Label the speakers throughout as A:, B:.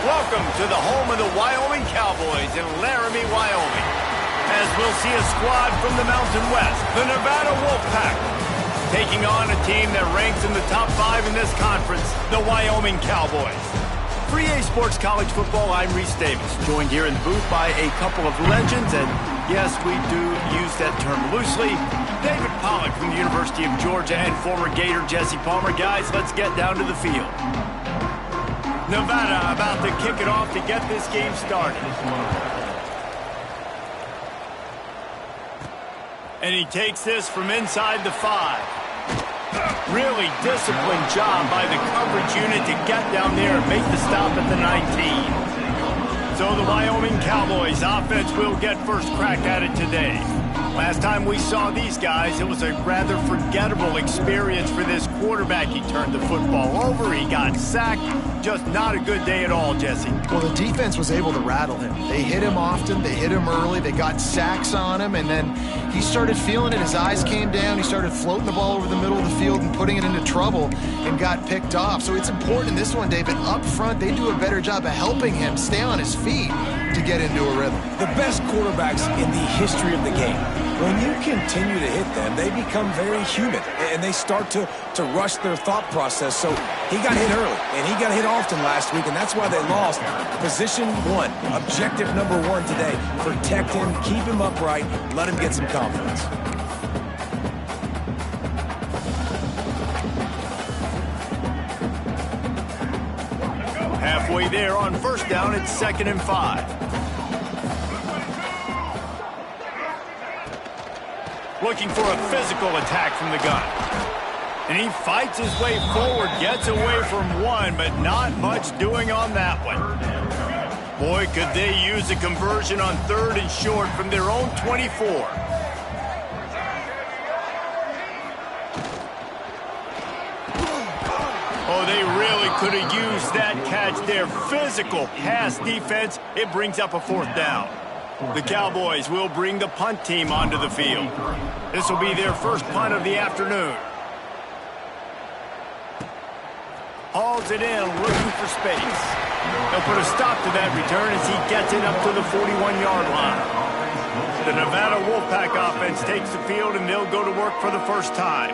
A: Welcome to the home of the Wyoming Cowboys in Laramie, Wyoming. As we'll see a squad from the Mountain West, the Nevada Wolfpack, taking on a team that ranks in the top 5 in this conference, the Wyoming Cowboys. For EA Sports College Football, I'm Reese Davis, joined here in the booth by a couple of legends, and yes, we do use that term loosely. David Pollock from the University of Georgia and former Gator Jesse Palmer. Guys, let's get down to the field. Nevada about to kick it off to get this game started. And he takes this from inside the 5. Really disciplined job by the coverage unit to get down there and make the stop at the 19. So the Wyoming Cowboys offense will get first crack at it today. Last time we saw these guys, it was a rather forgettable experience for this quarterback. He turned the football over, he got sacked. Just not a good day at all, Jesse.
B: Well, the defense was able to rattle him. They hit him often, they hit him early, they got sacks on him, and then he started feeling it. His eyes came down, he started floating the ball over the middle of the field and putting it into trouble and got picked off. So it's important in this one, David, up front, they do a better job of helping him stay on his feet to get into a rhythm.
C: The best quarterbacks in the history of the game, when you continue to hit them, they become very human, and they start to rush their thought process. So he got hit early, and he got hit often last week, and that's why they lost. Position 1, objective number 1 today, protect him, keep him upright, let him get some confidence.
A: Halfway there on first down, it's 2nd and 5. Looking for a physical attack from the gun. And he fights his way forward, gets away from one, but not much doing on that one. Boy, could they use a conversion on 3rd and short from their own 24. Oh, they really could have used that catch there. Physical pass defense. It brings up a 4th down. The Cowboys will bring the punt team onto the field. This will be their first punt of the afternoon. Hauls it in, looking for space. They'll put a stop to that return as he gets it up to the 41-yard line. The Nevada Wolfpack offense takes the field, and they'll go to work for the first time.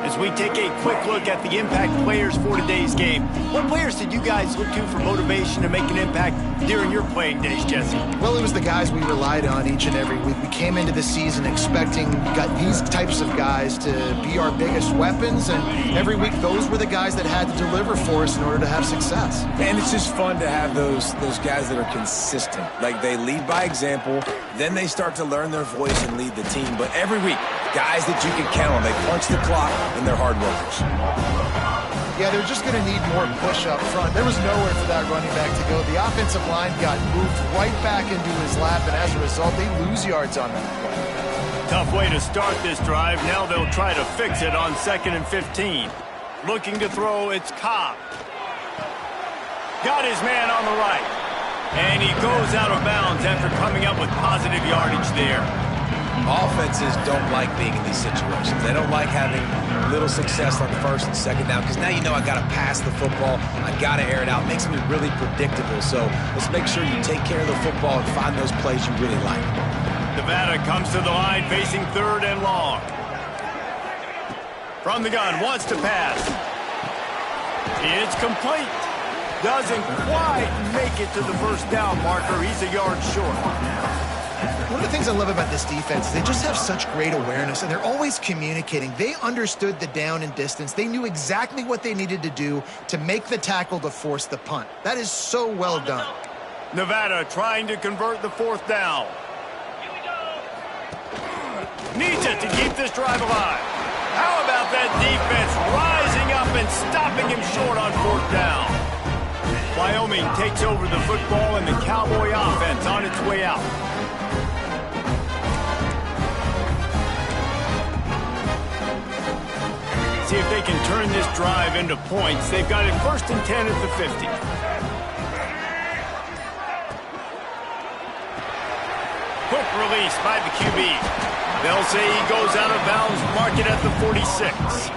A: As we take a quick look at the impact players for today's game, what players did you guys look to for motivation to make an impact during your playing days, Jesse?
B: Well, it was the guys we relied on each and every week. We came into the season expecting these types of guys to be our biggest weapons, and every week those were the guys that had to deliver for us in order to have success.
C: And it's just fun to have those guys that are consistent. Like, they lead by example, then they start to learn their voice and lead the team. But every week, guys that you can count on, they punch the clock, and they're hard workers.
B: Yeah, they're just going to need more push up front. There was nowhere for that running back to go. The offensive line got moved right back into his lap, and as a result, they lose yards on that play.
A: Tough way to start this drive. Now they'll try to fix it on 2nd and 15. Looking to throw, it's Cobb. Got his man on the right. And he goes out of bounds after coming up with positive yardage there.
C: Offenses don't like being in these situations. They don't like having little success on 1st and 2nd down, because now you know I got to pass the football, I got to air it out. It makes me really predictable. So let's make sure you take care of the football and find those plays you really like.
A: Nevada comes to the line facing 3rd and long. From the gun, wants to pass. It's complete. Doesn't quite make it to the 1st down marker. He's a yard short.
B: One of the things I love about this defense is they just have such great awareness, and they're always communicating. They understood the down and distance. They knew exactly what they needed to do to make the tackle to force the punt. That is so well done.
A: Nevada trying to convert the 4th down. Needs it to keep this drive alive. How about that defense rising up and stopping him short on 4th down? Wyoming takes over the football and the Cowboy offense on its way out. See if they can turn this drive into points. They've got it 1st and 10 at the 50. Quick release by the QB. They'll say he goes out of bounds, mark it at the 46.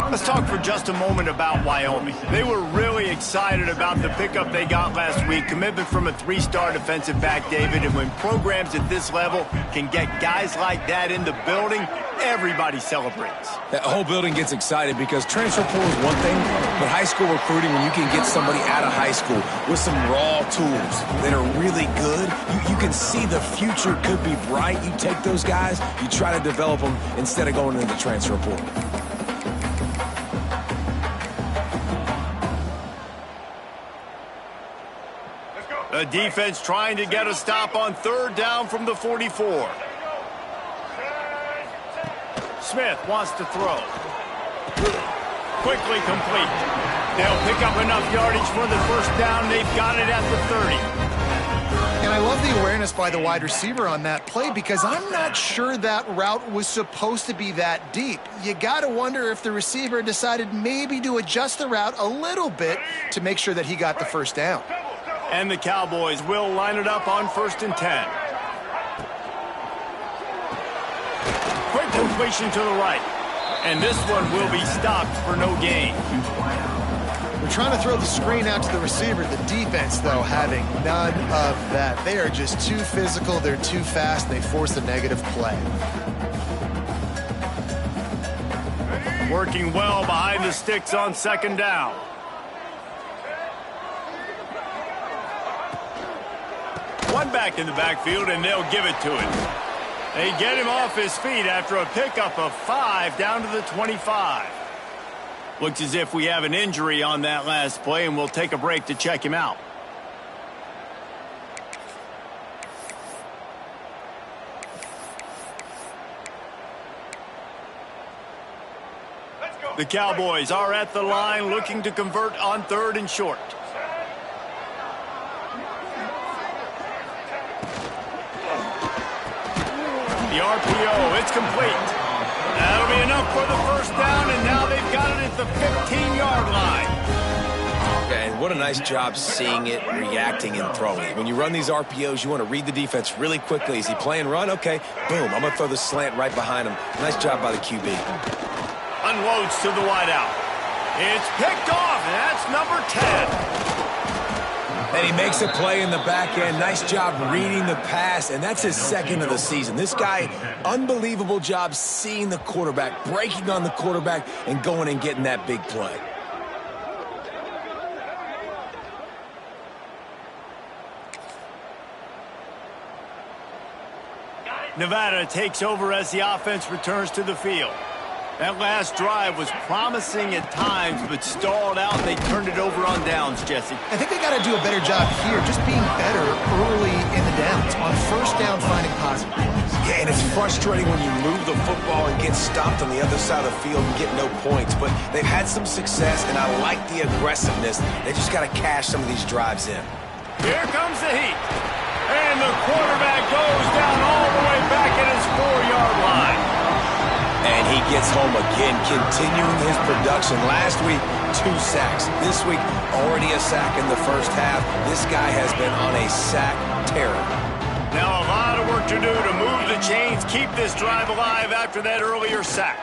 A: Let's talk for just a moment about Wyoming. They were really excited about the pickup they got last week. Commitment from a 3-star defensive back, David. And when programs at this level can get guys like that in the building, everybody celebrates.
C: That whole building gets excited because transfer portal is one thing, but high school recruiting, when you can get somebody out of high school with some raw tools that are really good, you can see the future could be bright. You take those guys, you try to develop them instead of going into the transfer portal.
A: The defense trying to get a stop on 3rd down from the 44. Smith wants to throw. Quickly complete. They'll pick up enough yardage for the 1st down. They've got it at the 30.
B: And I love the awareness by the wide receiver on that play because I'm not sure that route was supposed to be that deep. You got to wonder if the receiver decided maybe to adjust the route a little bit to make sure that he got the 1st down.
A: And the Cowboys will line it up on 1st and 10. Quick completion to the right. And this one will be stopped for no gain.
B: We're trying to throw the screen out to the receiver. The defense, though, having none of that. They are just too physical. They're too fast. They force a negative play.
A: Working well behind the sticks on 2nd down. One back in the backfield, and they'll give it to him. They get him off his feet after a pickup of 5 down to the 25. Looks as if we have an injury on that last play, and we'll take a break to check him out. The Cowboys are at the line looking to convert on 3rd and short. The RPO, it's complete. That'll be enough for the 1st down, and now they've got it at the 15-yard line.
C: Okay, and what a nice job seeing it, reacting, and throwing it. When you run these RPOs, you want to read the defense really quickly. Is he playing run? Okay, boom, I'm going to throw the slant right behind him. Nice job by the QB.
A: Unloads to the wideout. It's picked off, and that's number 10.
C: And he makes a play in the back end. Nice job reading the pass, and that's his 2nd of the season. This guy, unbelievable job seeing the quarterback, breaking on the quarterback, and going and getting that big play.
A: Nevada takes over as the offense returns to the field. That last drive was promising at times, but stalled out. They turned it over on downs, Jesse.
B: I think they got to do a better job here, just being better early in the downs. On 1st down, finding positive plays.
C: Yeah, and it's frustrating when you move the football and get stopped on the other side of the field and get no points. But they've had some success, and I like the aggressiveness. They just got to cash some of these drives in.
A: Here comes the heat. And the quarterback goes down all the way back at his 4-yard line.
C: And he gets home again, continuing his production. Last week, 2 sacks. This week, already a sack in the 1st half. This guy has been on a sack terror.
A: Now a lot of work to do to move the chains, keep this drive alive after that earlier sack.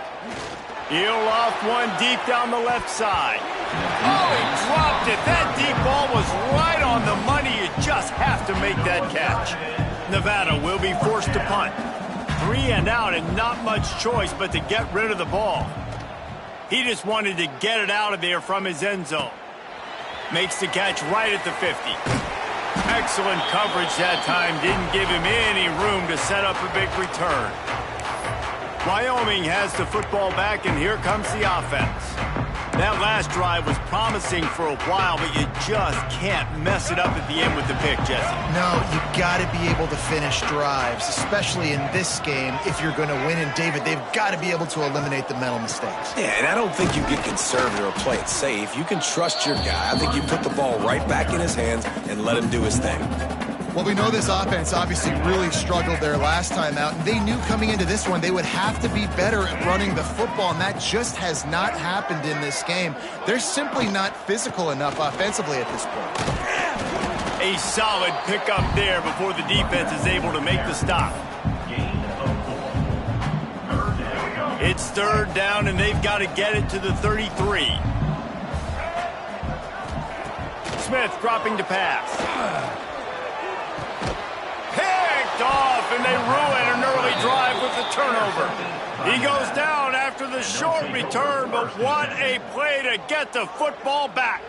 A: He'll loft one deep down the left side. Oh, he dropped it. That deep ball was right on the money. You just have to make that catch. Nevada will be forced to punt. 3 and out, and not much choice but to get rid of the ball. He just wanted to get it out of there from his end zone. Makes the catch right at the 50. Excellent coverage that time. Didn't give him any room to set up a big return. Wyoming has the football back, and here comes the offense. That last drive was promising for a while, but you just can't mess it up at the end with the pick, Jesse.
B: No, you got to be able to finish drives, especially in this game. If you're going to win, and David, they've got to be able to eliminate the mental mistakes.
C: Yeah, and I don't think you get conservative or play it safe. You can trust your guy. I think you put the ball right back in his hands and let him do his thing.
B: Well, we know this offense obviously really struggled there last time out, and they knew coming into this one they would have to be better at running the football, and that just has not happened in this game. They're simply not physical enough offensively at this point.
A: A solid pickup there before the defense is able to make the stop. It's third down, and they've got to get it to the 33. Smith dropping to pass. Picked off, and they ruin an early drive with the turnover. He goes down after the short return, but what a play to get the football back.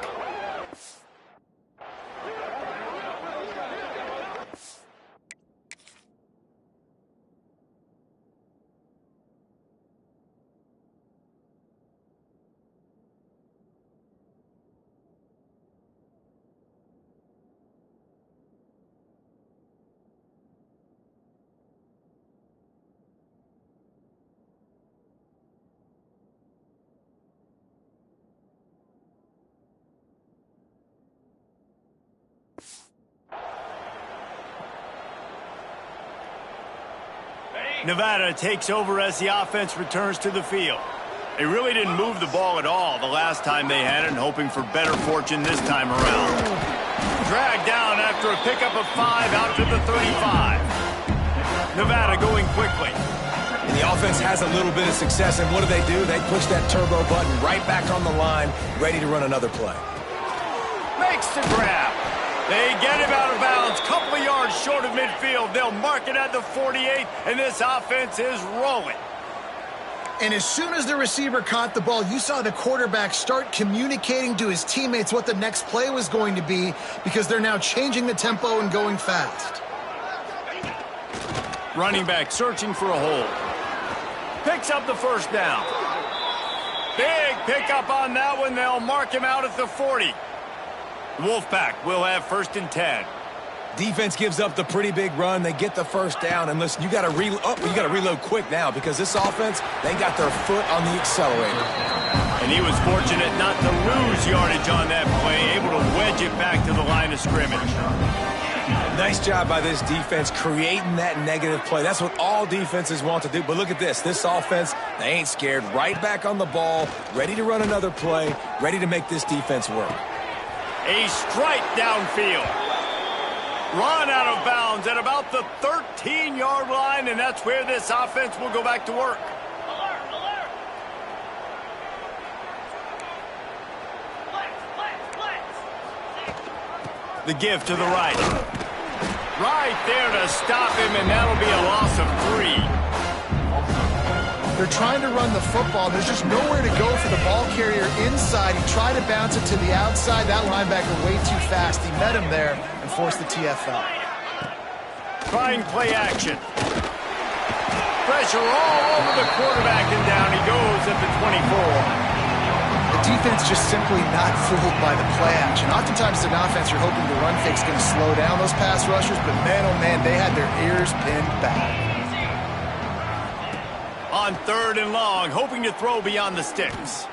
A: Nevada takes over as the offense returns to the field. They really didn't move the ball at all the last time they had it, and hoping for better fortune this time around. Dragged down after a pickup of 5 out to the 35. Nevada going quickly.
C: And the offense has a little bit of success, and what do? They push that turbo button right back on the line, ready to run another play.
A: Makes the grab. They get him out of bounds, couple of yards short of midfield. They'll mark it at the 48, and this offense is rolling.
B: And as soon as the receiver caught the ball, you saw the quarterback start communicating to his teammates what the next play was going to be, because they're now changing the tempo and going fast.
A: Running back searching for a hole. Picks up the first down. Big pickup on that one. They'll mark him out at the 40. Wolfpack will have 1st and 10.
C: Defense gives up the pretty big run. They get the first down, and listen, you got to reload quick now, because this offense, they got their foot on the accelerator.
A: And he was fortunate not to lose yardage on that play, able to wedge it back to the line of scrimmage.
C: Nice job by this defense creating that negative play. That's what all defenses want to do. But look at this. This offense, they ain't scared. Right back on the ball, ready to run another play, ready to make this defense work.
A: A strike downfield. Run out of bounds at about the 13-yard line, and that's where this offense will go back to work. The give to the right. Right there to stop him, and that'll be a loss of 3.
B: They're trying to run the football. There's just nowhere to go for the ball carrier inside. He tried to bounce it to the outside. That linebacker way too fast. He met him there and forced the TFL.
A: Trying play action. Pressure all over the quarterback, and down he goes at the 24.
B: The defense just simply not fooled by the play action. Oftentimes, as an offense, you're hoping the run fake's going to slow down those pass rushers, but man, oh man, they had their ears pinned back.
A: On 3rd and long, hoping to throw beyond the sticks.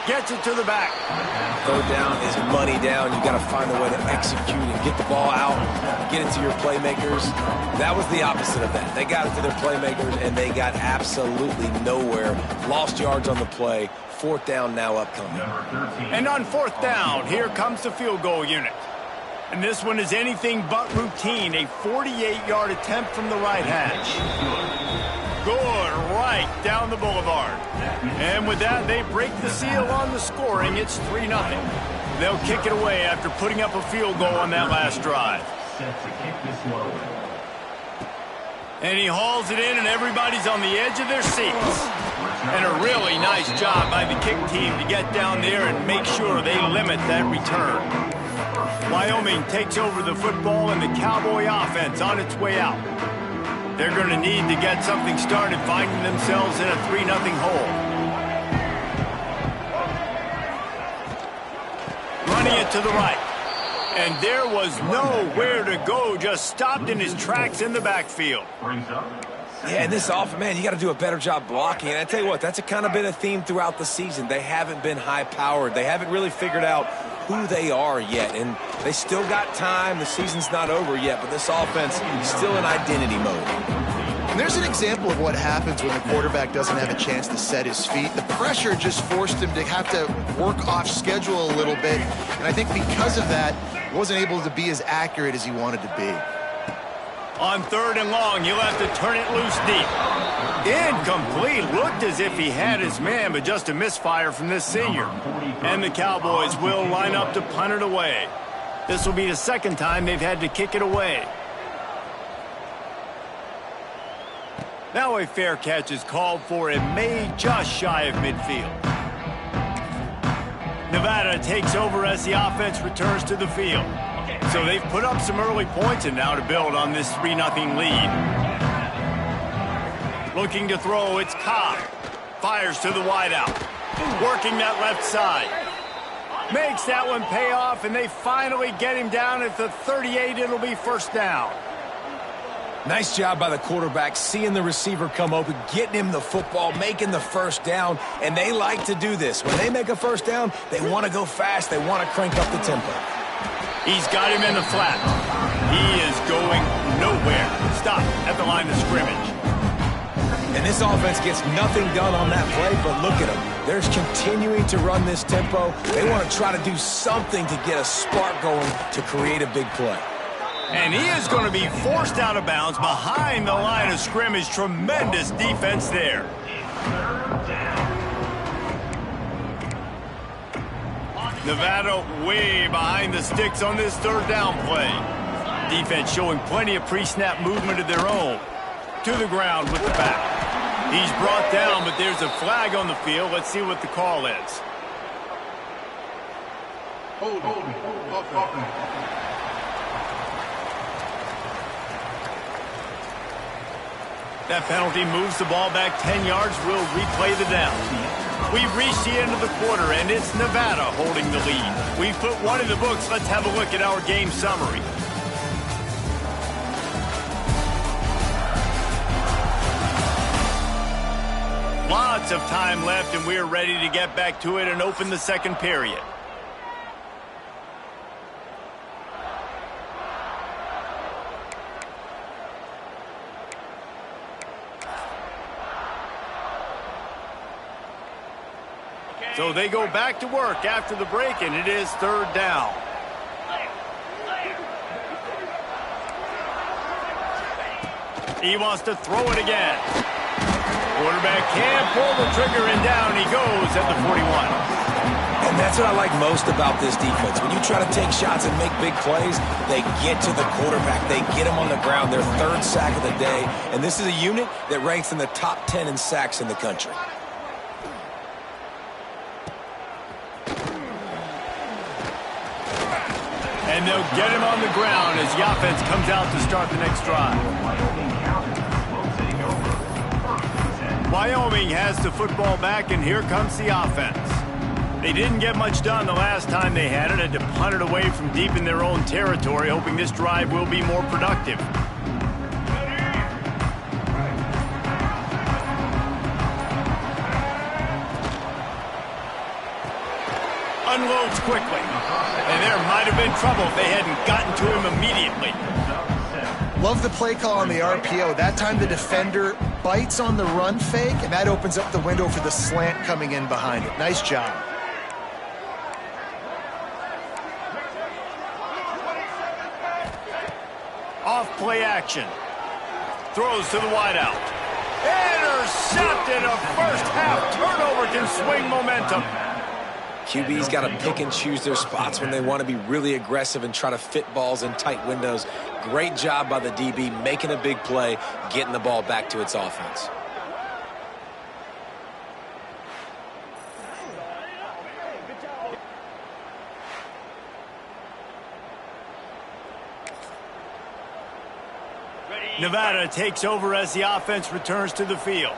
A: Gets it to the back.
C: 3rd down is money down. You got to find a way to execute and get the ball out, get it to your playmakers. That was the opposite of that. They got it to their playmakers, and they got absolutely nowhere. Lost yards on the play. 4th down now upcoming.
A: And on 4th down, here comes the field goal unit. And this one is anything but routine. A 48-yard attempt from the right hash. Good, right down the boulevard. And with that, they break the seal on the scoring. It's 3-0. They'll kick it away after putting up a field goal on that last drive. And he hauls it in, and everybody's on the edge of their seats. And a really nice job by the kick team to get down there and make sure they limit that return. Wyoming takes over the football and the Cowboy offense on its way out. They're going to need to get something started, finding themselves in a 3-0 hole. Running it to the right. And there was nowhere to go, just stopped in his tracks in the backfield.
C: Yeah, and this offense, man, you got to do a better job blocking. And I tell you what, that's kind of been a theme throughout the season. They haven't been high-powered. They haven't really figured out who they are yet. And they still got time. The season's not over yet, but this offense is still in identity mode.
B: And there's an example of what happens when the quarterback doesn't have a chance to set his feet. The pressure just forced him to have to work off schedule a little bit. And I think because of that, he wasn't able to be as accurate as he wanted to be.
A: On 3rd and long, he'll have to turn it loose deep. Incomplete. Looked as if he had his man, but just a misfire from this senior. And the Cowboys will line up to punt it away. This will be the second time they've had to kick it away. Now a fair catch is called for and made just shy of midfield. Nevada takes over as the offense returns to the field. So they've put up some early points and now to build on this 3-0 lead. Looking to throw, it's Cobb. Fires to the wideout. Working that left side. Makes that one pay off, and they finally get him down at the 38. It'll be first down.
C: Nice job by the quarterback, seeing the receiver come open, getting him the football, making the first down, and they like to do this. When they make a first down, they want to go fast. They want to crank up the tempo.
A: He's got him in the flat. He is going nowhere. Stop at the line of scrimmage.
C: And this offense gets nothing done on that play, but look at them. They're continuing to run this tempo. They want to try to do something to get a spark going to create a big play.
A: And he is going to be forced out of bounds behind the line of scrimmage. Tremendous defense there. Nevada way behind the sticks on this 3rd down play. Defense showing plenty of pre-snap movement of their own. To the ground with the back. He's brought down, but there's a flag on the field. Let's see what the call is. That penalty moves the ball back 10 yards. We'll replay the down. We've reached the end of the quarter, and it's Nevada holding the lead. We've put one in the books. Let's have a look at our game summary. Lots of time left, and we're ready to get back to it and open the second period. So they go back to work after the break, and it is 3rd down. He wants to throw it again. Quarterback can't pull the trigger, and down he goes at the 41.
C: And that's what I like most about this defense. When you try to take shots and make big plays, they get to the quarterback. They get him on the ground, their 3rd sack of the day. And this is a unit that ranks in the top 10 in sacks in the country.
A: And they'll get him on the ground as the offense comes out to start the next drive. Wyoming has the football back, and here comes the offense. They didn't get much done the last time they had it. Had to punt it away from deep in their own territory, hoping this drive will be more productive. Unloads quickly. And there might have been trouble if they hadn't gotten to him immediately.
B: Love the play call on the RPO. That time the defender bites on the run fake, and that opens up the window for the slant coming in behind it. Nice job.
A: Off play action. Throws to the wideout. Intercepted. A first half turnover can swing momentum.
C: QB's got to pick and choose their spots when they want to be really aggressive and try to fit balls in tight windows. Great job by the DB making a big play, getting the ball back to its offense.
A: Nevada takes over as the offense returns to the field.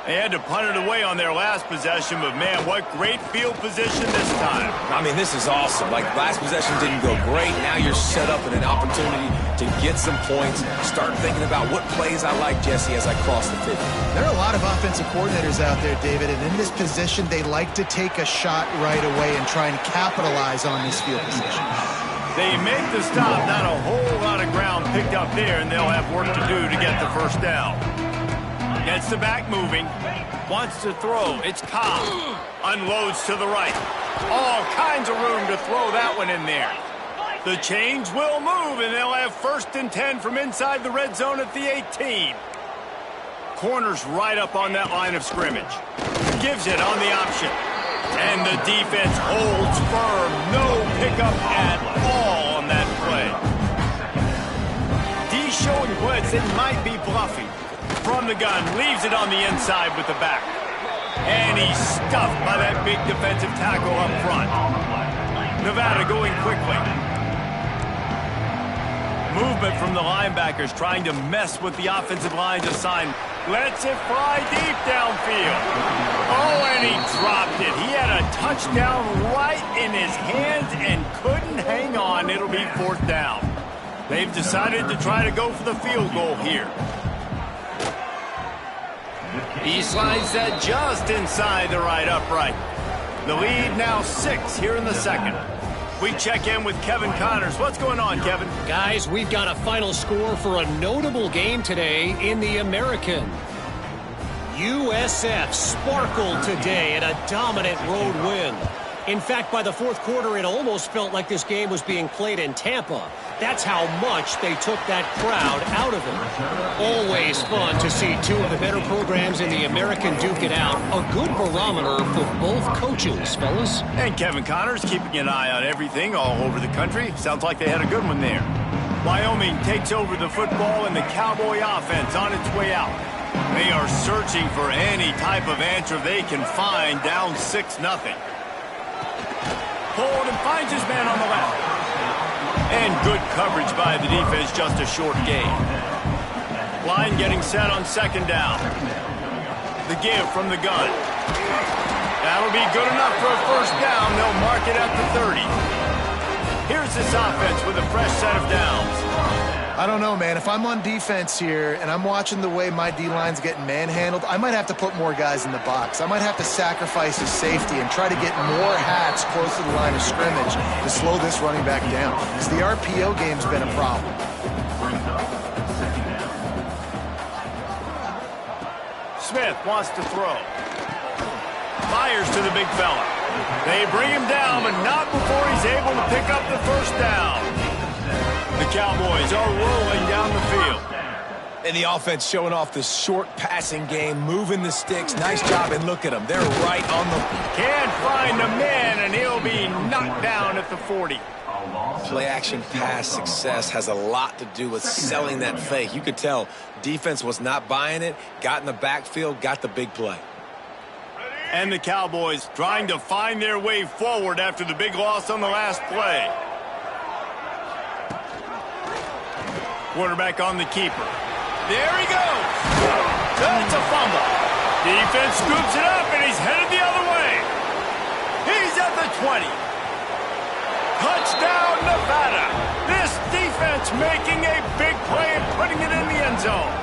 A: They had to punt it away on their last possession, but man, what great field position this time.
C: I mean, this is awesome. Like, last possession didn't go great. Now you're set up in an opportunity to get some points. Start thinking about what plays I like, Jesse, as I cross the 50.
B: There are a lot of offensive coordinators out there, David, and in this position, they like to take a shot right away and try and capitalize on this field position.
A: They make the stop, not a whole lot of ground picked up there, and they'll have work to do to get the first down. Gets the back moving. Wants to throw. It's Cobb. Unloads to the right. All kinds of room to throw that one in there. The chains will move, and they'll have 1st and 10 from inside the red zone at the 18. Corner's right up on that line of scrimmage. Gives it on the option. And the defense holds firm. No pickup at all on that play. D showing blitz. It might be bluffing. From the gun, leaves it on the inside with the back. And he's stuffed by that big defensive tackle up front. Nevada going quickly. Movement from the linebackers trying to mess with the offensive line's assignment. Lets it fly deep downfield. Oh, and he dropped it. He had a touchdown right in his hands and couldn't hang on. It'll be 4th down. They've decided to try to go for the field goal here. He slides that just inside the right upright. The lead now 6 here in the second. We check in with Kevin Connors. What's going on, Kevin?
D: Guys, we've got a final score for a notable game today in the American. USF sparkled today in a dominant road win. In fact, by the 4th quarter, it almost felt like this game was being played in Tampa. That's how much they took that crowd out of it. Always fun to see two of the better programs in the American duke it out. A good barometer for both coaches, fellas.
A: And Kevin Connors keeping an eye on everything all over the country. Sounds like they had a good one there. Wyoming takes over the football and the Cowboy offense on its way out. They are searching for any type of answer they can find, down 6-0. Pulled and finds his man on the left. And good coverage by the defense, just a short gain. Line getting set on 2nd down. The give from the gun. That'll be good enough for a 1st down. They'll mark it at the 30. Here's this offense with a fresh set of downs.
B: I don't know, man. If I'm on defense here and I'm watching the way my D-line's getting manhandled, I might have to put more guys in the box. I might have to sacrifice his safety and try to get more hats close to the line of scrimmage to slow this running back down. Because the RPO game's been a problem.
A: Smith wants to throw. Fires to the big fella. They bring him down, but not before he's able to pick up the 1st down. The Cowboys are rolling down the field.
C: And the offense showing off the short passing game, moving the sticks. Nice job, and look at them. They're right on the...
A: Can't find a man, and he'll be knocked down at the 40.
C: Play-action pass success has a lot to do with selling that fake. You could tell defense was not buying it, got in the backfield, got the big play.
A: And the Cowboys trying to find their way forward after the big loss on the last play. Quarterback on the keeper. There he goes. It's a fumble. Defense scoops it up, and he's headed the other way. He's at the 20. Touchdown, Nevada. This defense making a big play and putting it in the end zone.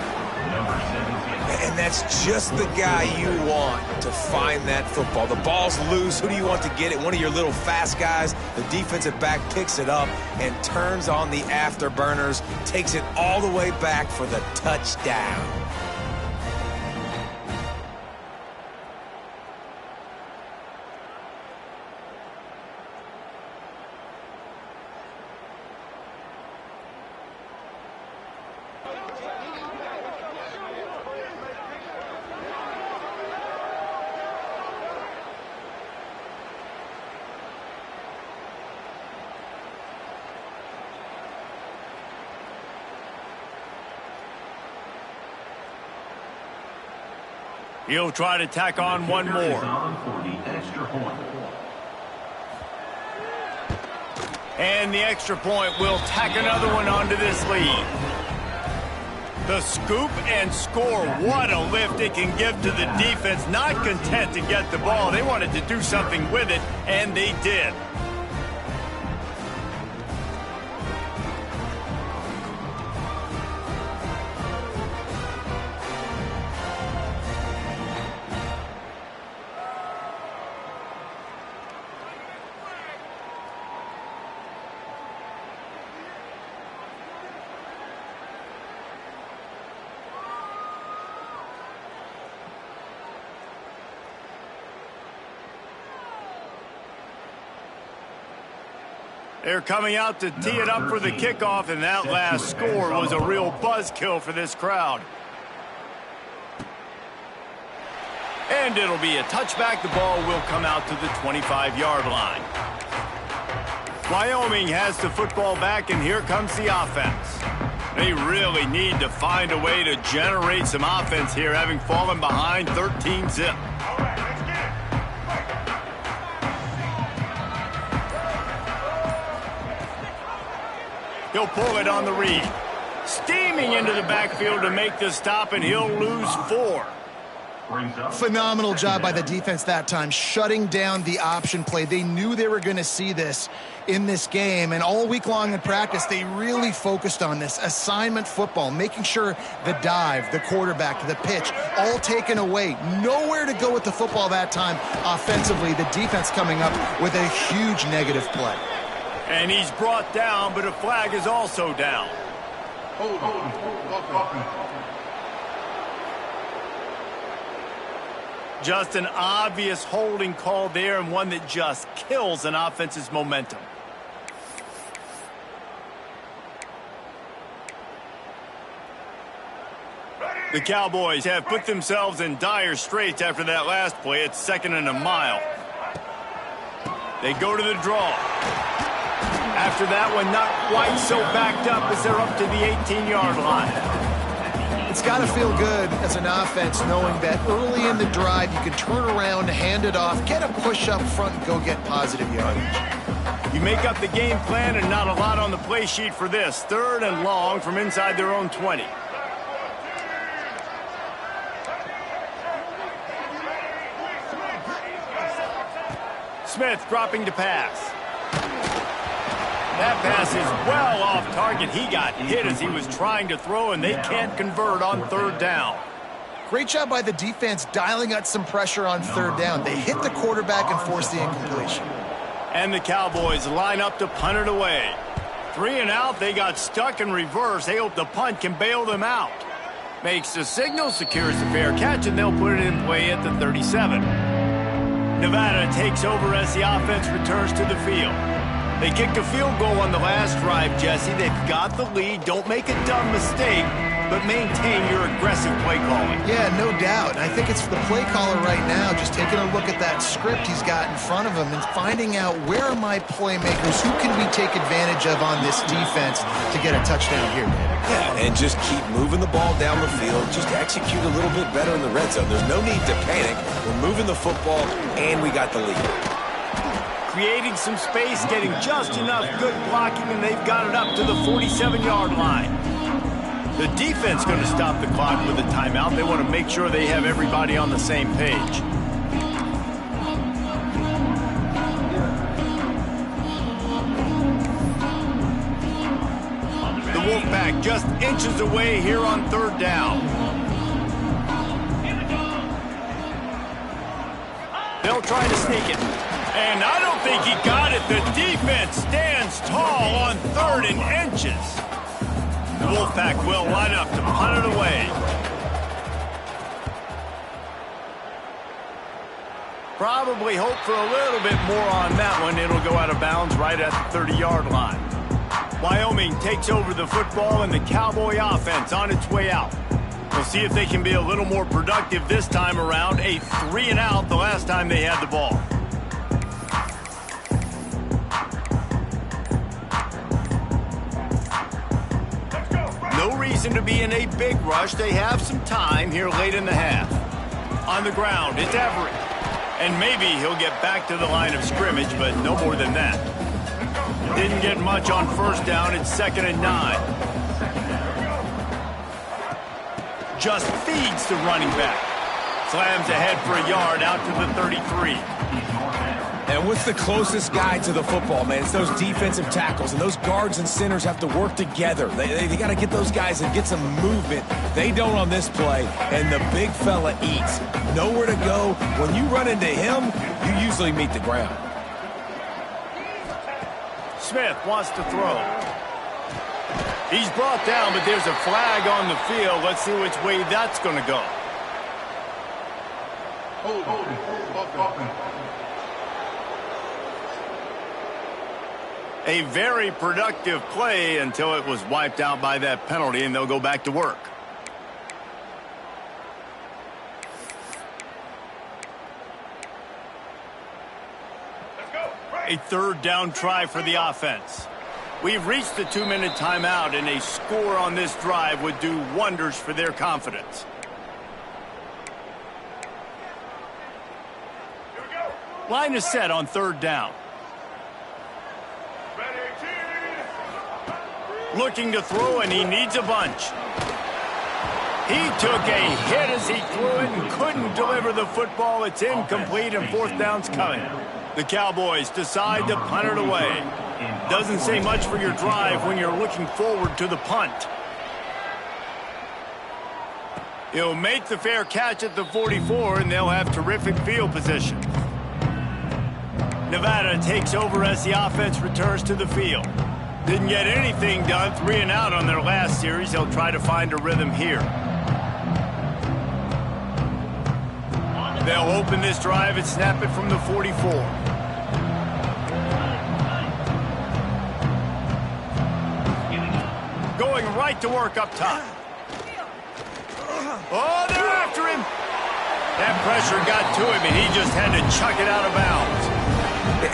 C: And that's just the guy you want to find that football. The ball's loose. Who do you want to get it? One of your little fast guys. The defensive back picks it up and turns on the afterburners, takes it all the way back for the touchdown.
A: He'll try to tack on one more. And the extra point will tack another one onto this lead. The scoop and score. What a lift it can give to the defense. Not content to get the ball. They wanted to do something with it, and they did. They're coming out to tee it up for the kickoff, and that last score was a real buzzkill for this crowd. And it'll be a touchback. The ball will come out to the 25-yard line. Wyoming has the football back, and here comes the offense. They really need to find a way to generate some offense here, having fallen behind 13-zip. He'll pull it on the read. Steaming into the backfield to make the stop, and he'll lose 4.
B: Phenomenal job by the defense that time, shutting down the option play. They knew they were going to see this in this game, and all week long in practice, they really focused on this assignment football, making sure the dive, the quarterback, the pitch, all taken away. Nowhere to go with the football that time offensively. The defense coming up with a huge negative play.
A: And he's brought down, but a flag is also down. Just an obvious holding call there, and one that just kills an offense's momentum. The Cowboys have put themselves in dire straits after that last play. It's 2nd and a mile. They go to the draw. After that one, not quite so backed up as they're up to the 18-yard line.
B: It's got to feel good as an offense knowing that early in the drive you can turn around, hand it off, get a push up front, and go get positive yardage.
A: You make up the game plan, and not a lot on the play sheet for this. 3rd and long from inside their own 20. Smith dropping to pass. That pass is well off target. He got hit as he was trying to throw, and they can't convert on 3rd down.
B: Great job by the defense dialing out some pressure on 3rd down. They hit the quarterback and forced the incompletion.
A: And the Cowboys line up to punt it away. 3 and out. They got stuck in reverse. They hope the punt can bail them out. Makes the signal, secures the fair catch, and they'll put it in play at the 37. Nevada takes over as the offense returns to the field. They kicked a field goal on the last drive, Jesse. They've got the lead. Don't make a dumb mistake, but maintain your aggressive play calling.
B: Yeah, no doubt. I think it's the play caller right now just taking a look at that script he's got in front of him and finding out where are my playmakers, who can we take advantage of on this defense to get a touchdown here, man.
C: Yeah, and just keep moving the ball down the field. Just execute a little bit better in the red zone. There's no need to panic. We're moving the football, and we got the lead.
A: Creating some space, getting just enough good blocking, and they've got it up to the 47-yard line. The defense going to stop the clock with a timeout. They want to make sure they have everybody on the same page. The Wolfpack just inches away here on 3rd down. They'll try to sneak it. And I don't think he got it. The defense stands tall on 3rd and inches. The Wolfpack will line up to punt it away. Probably hope for a little bit more on that one. It'll go out of bounds right at the 30-yard line. Wyoming takes over the football, and the Cowboy offense on its way out. We'll see if they can be a little more productive this time around. A 3 and out the last time they had the ball. No reason to be in a big rush. They have some time here late in the half. On the ground, it's Everett. And maybe he'll get back to the line of scrimmage, but no more than that. Didn't get much on 1st down. It's 2nd and 9. just feeds the running back. Slams ahead for a yard out to the 33.
C: And what's the closest guy to the football, man? It's those defensive tackles, and those guards and centers have to work together. They got to get those guys and get some movement. They don't on this play, and the big fella eats. Nowhere to go. When you run into him, you usually meet the ground.
A: Smith wants to throw. He's brought down, but there's a flag on the field. Let's see which way that's going to go. A very productive play until it was wiped out by that penalty, and they'll go back to work. A third down try for the offense. We've reached the 2-minute timeout, and a score on this drive would do wonders for their confidence. Line is set on third down. Looking to throw, and he needs a bunch. He took a hit as he threw it and couldn't deliver the football. It's incomplete, and fourth down's coming. The Cowboys decide to punt it away. Doesn't say much for your drive when you're looking forward to the punt. He'll make the fair catch at the 44, and they'll have terrific field position. Nevada takes over as the offense returns to the field. Didn't get anything done, 3 and out on their last series. They'll try to find a rhythm here. They'll open this drive and snap it from the 44. Going right to work up top. Oh, they're after him. That pressure got to him, and he just had to chuck it out of bounds.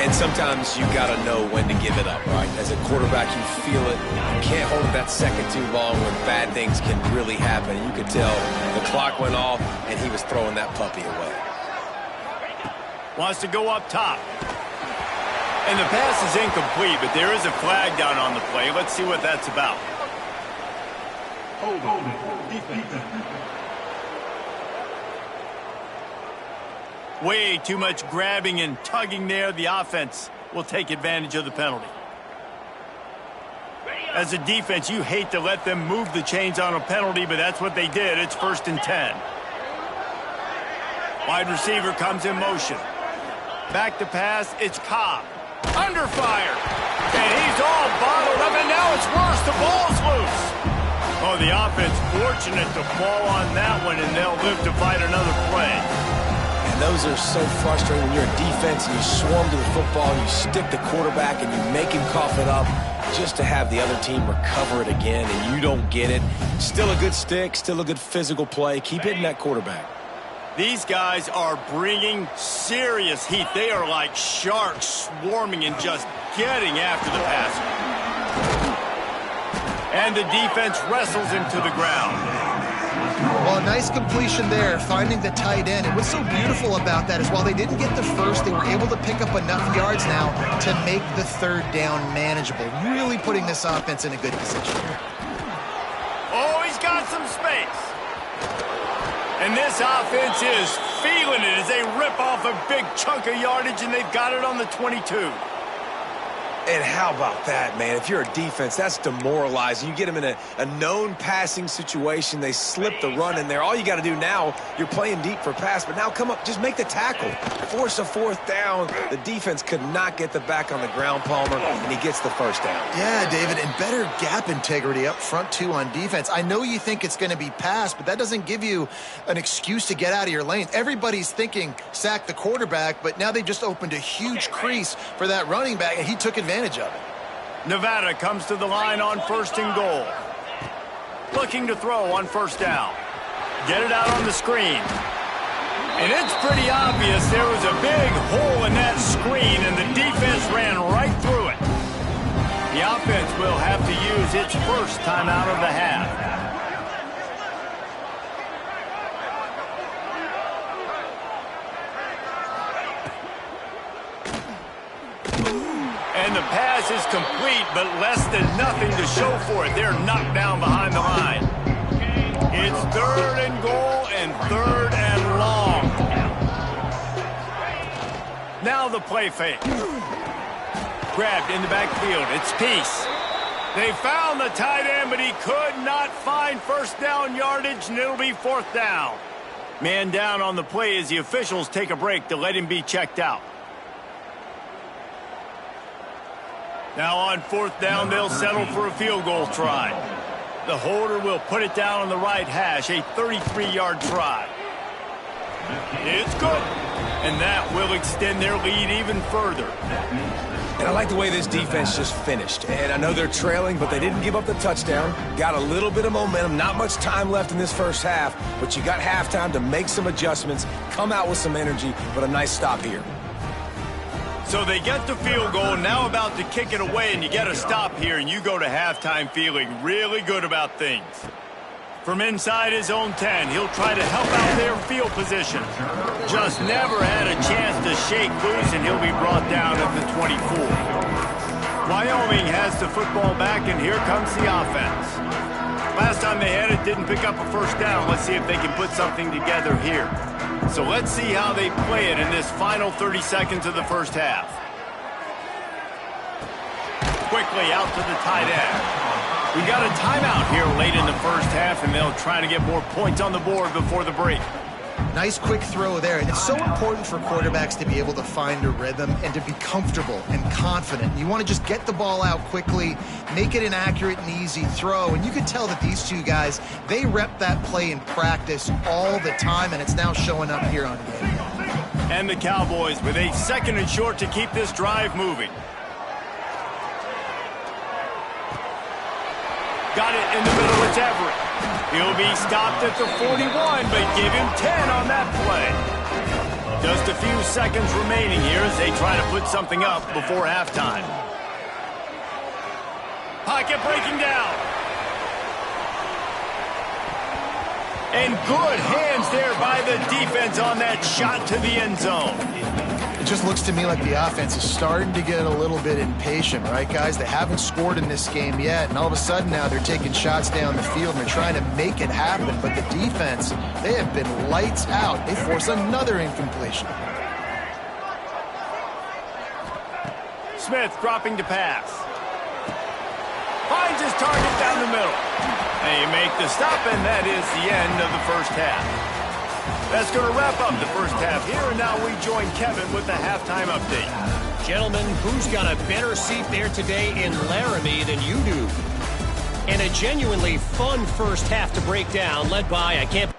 C: And sometimes you got to know when to give it up, right? As a quarterback, you feel it. You can't hold it that second too long when bad things can really happen. You could tell the clock went off, and he was throwing that puppy away.
A: Wants to go up top. And the pass is incomplete, but there is a flag down on the play. Let's see what that's about. Way too much grabbing and tugging there. The offense will take advantage of the penalty. As a defense, you hate to let them move the chains on a penalty, but that's what they did. It's 1st and 10. Wide receiver comes in motion. Back to pass, it's Cobb. Under fire. And he's all bottled up, and now it's worse. The ball's loose. Oh, the offense fortunate to fall on that one, and they'll live to fight another play.
C: And those are so frustrating when you're a defense and you swarm to the football, and you stick the quarterback, and you make him cough it up just to have the other team recover it again, and you don't get it. Still a good stick, still a good physical play. Keep hitting that quarterback.
A: These guys are bringing serious heat. They are like sharks swarming and just getting after the passer. And the defense wrestles him to the ground.
B: Well, a nice completion there, finding the tight end. And what's so beautiful about that is while they didn't get the first, they were able to pick up enough yards now to make the third down manageable. Really putting this offense in a good position.
A: Oh, he's got some space. And this offense is feeling it as they rip off a big chunk of yardage, and they've got it on the 22.
C: And how about that, man? If you're a defense, that's demoralizing. You get them in a known passing situation. They slip the run in there. All you got to do now, you're playing deep for pass, but now come up, just make the tackle. Force a fourth down. The defense could not get the back on the ground, Palmer, and he gets the first down.
B: Yeah, David, and better gap integrity up front, too, on defense. I know you think it's going to be pass, but that doesn't give you an excuse to get out of your lane. Everybody's thinking sack the quarterback, but now they just opened a huge crease for that running back, and he took advantage of it.
A: Nevada comes to the line on 1st and goal. Looking to throw on 1st down. Get it out on the screen. And it's pretty obvious there was a big hole in that screen, and the defense ran right through it. The offense will have to use its first timeout of the half. And the pass is complete, but less than nothing to show for it. They're knocked down behind the line. It's third and goal and third and long. Now the play fake. Grabbed in the backfield. It's Peace. They found the tight end, but he could not find first down yardage, and it'll be fourth down. Man down on the play as the officials take a break to let him be checked out. Now on fourth down, they'll settle for a field goal try. The holder will put it down on the right hash, a 33-yard try. It's good, and that will extend their lead even further.
C: And I like the way this defense just finished. And I know they're trailing, but they didn't give up the touchdown. Got a little bit of momentum. Not much time left in this first half, but you got halftime to make some adjustments, come out with some energy, but a nice stop here.
A: So they get the field goal, now about to kick it away, and you get a stop here, and you go to halftime feeling really good about things. From inside his own 10, he'll try to help out their field position. Just never had a chance to shake loose, and he'll be brought down at the 24. Wyoming has the football back, and here comes the offense. Last time they had it, didn't pick up a first down. Let's see if they can put something together here. So let's see how they play it in this final 30 seconds of the first half. Quickly out to the tight end. We got a timeout here late in the first half, and they'll try to get more points on the board before the break.
B: Nice quick throw there. It's so important for quarterbacks to be able to find a rhythm and to be comfortable and confident. You want to just get the ball out quickly, make it an accurate and easy throw. And you can tell that these two guys, they rep that play in practice all the time, and it's now showing up here on game.
A: And the Cowboys with a second and short to keep this drive moving. Got it in the middle, it's Everett. He'll be stopped at the 41, but give him 10 on that play. Just a few seconds remaining here as they try to put something up before halftime. Pocket breaking down. And good hands there by the defense on that shot to the end zone.
B: It just looks to me like the offense is starting to get a little bit impatient, right, guys? They haven't scored in this game yet, and all of a sudden now they're taking shots down the field and they're trying to make it happen. But the defense, they have been lights out. They force another incompletion.
A: Smith dropping to pass. Finds his target down the middle. They make the stop, and that is the end of the first half. That's going to wrap up the first half here, and now we join Kevin with the halftime update.
D: Gentlemen, who's got a better seat there today in Laramie than you do? And a genuinely fun first half to break down, led by, I can't...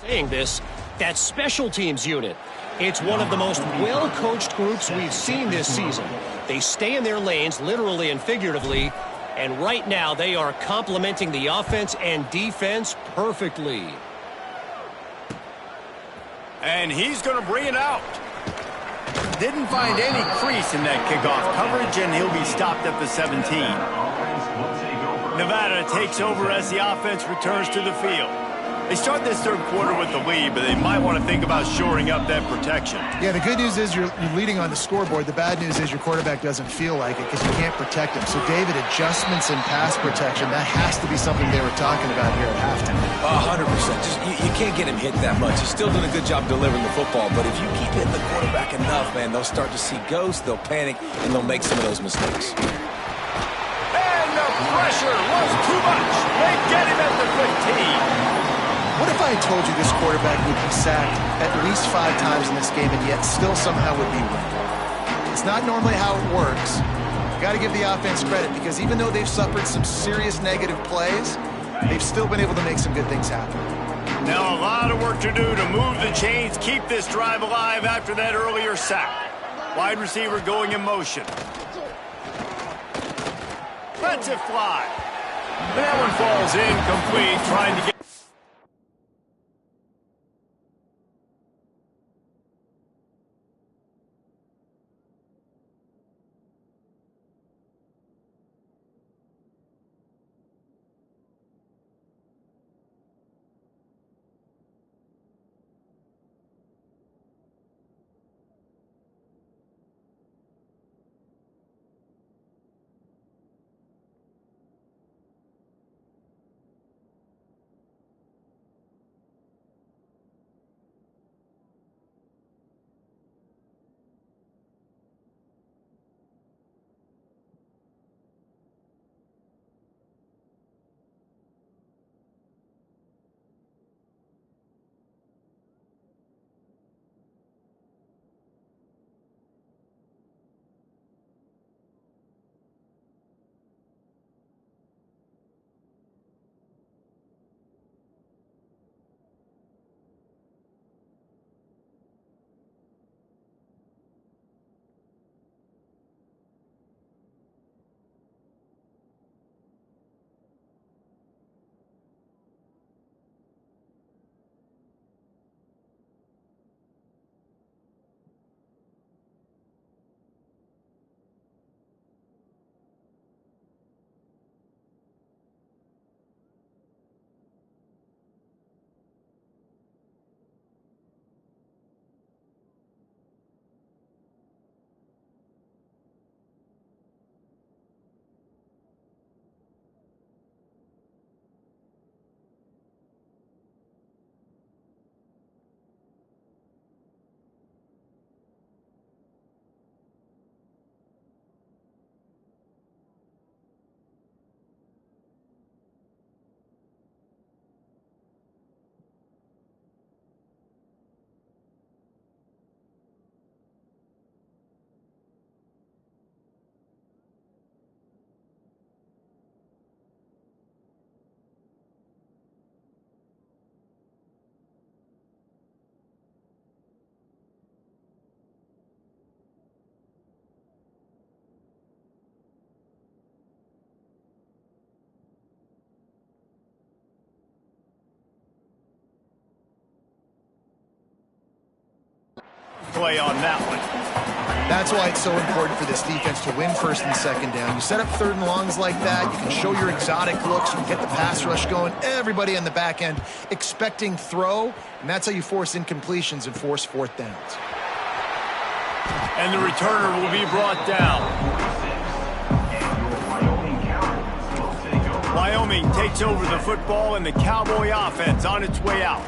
D: saying this, that special teams unit. It's one of the most well-coached groups we've seen this season. They stay in their lanes, literally and figuratively, and right now they are complementing the offense and defense perfectly.
A: And he's going to bring it out. Didn't find any crease in that kickoff coverage, and he'll be stopped at the 17. Nevada takes over as the offense returns to the field. They start this third quarter with the lead, but they might want to think about shoring up that protection.
B: Yeah, the good news is you're leading on the scoreboard. The bad news is your quarterback doesn't feel like it because you can't protect him. So, David, adjustments in pass protection, that has to be something they were talking about here at halftime.
C: 100%. You can't get him hit that much. He's still doing a good job delivering the football, but if you keep hitting the quarterback enough, man, they'll start to see ghosts, they'll panic, and they'll make some of those mistakes.
A: And the pressure was too much. They get him at the 15.
B: What if I had told you this quarterback would be sacked at least 5 times in this game and yet still somehow would be winning? It's not normally how it works. You got to give the offense credit because even though they've suffered some serious negative plays, they've still been able to make some good things happen.
A: Now a lot of work to do to move the chains, keep this drive alive after that earlier sack. Wide receiver going in motion. Lets it fly. That one falls incomplete, trying to get... play on that one.
B: That's why it's so important for this defense to win first and second down. You set up third and longs like that, you can show your exotic looks, you can get the pass rush going, everybody on the back end expecting throw, and that's how you force incompletions and force fourth downs.
A: And the returner will be brought down. Wyoming takes over the football and the Cowboy offense on its way out.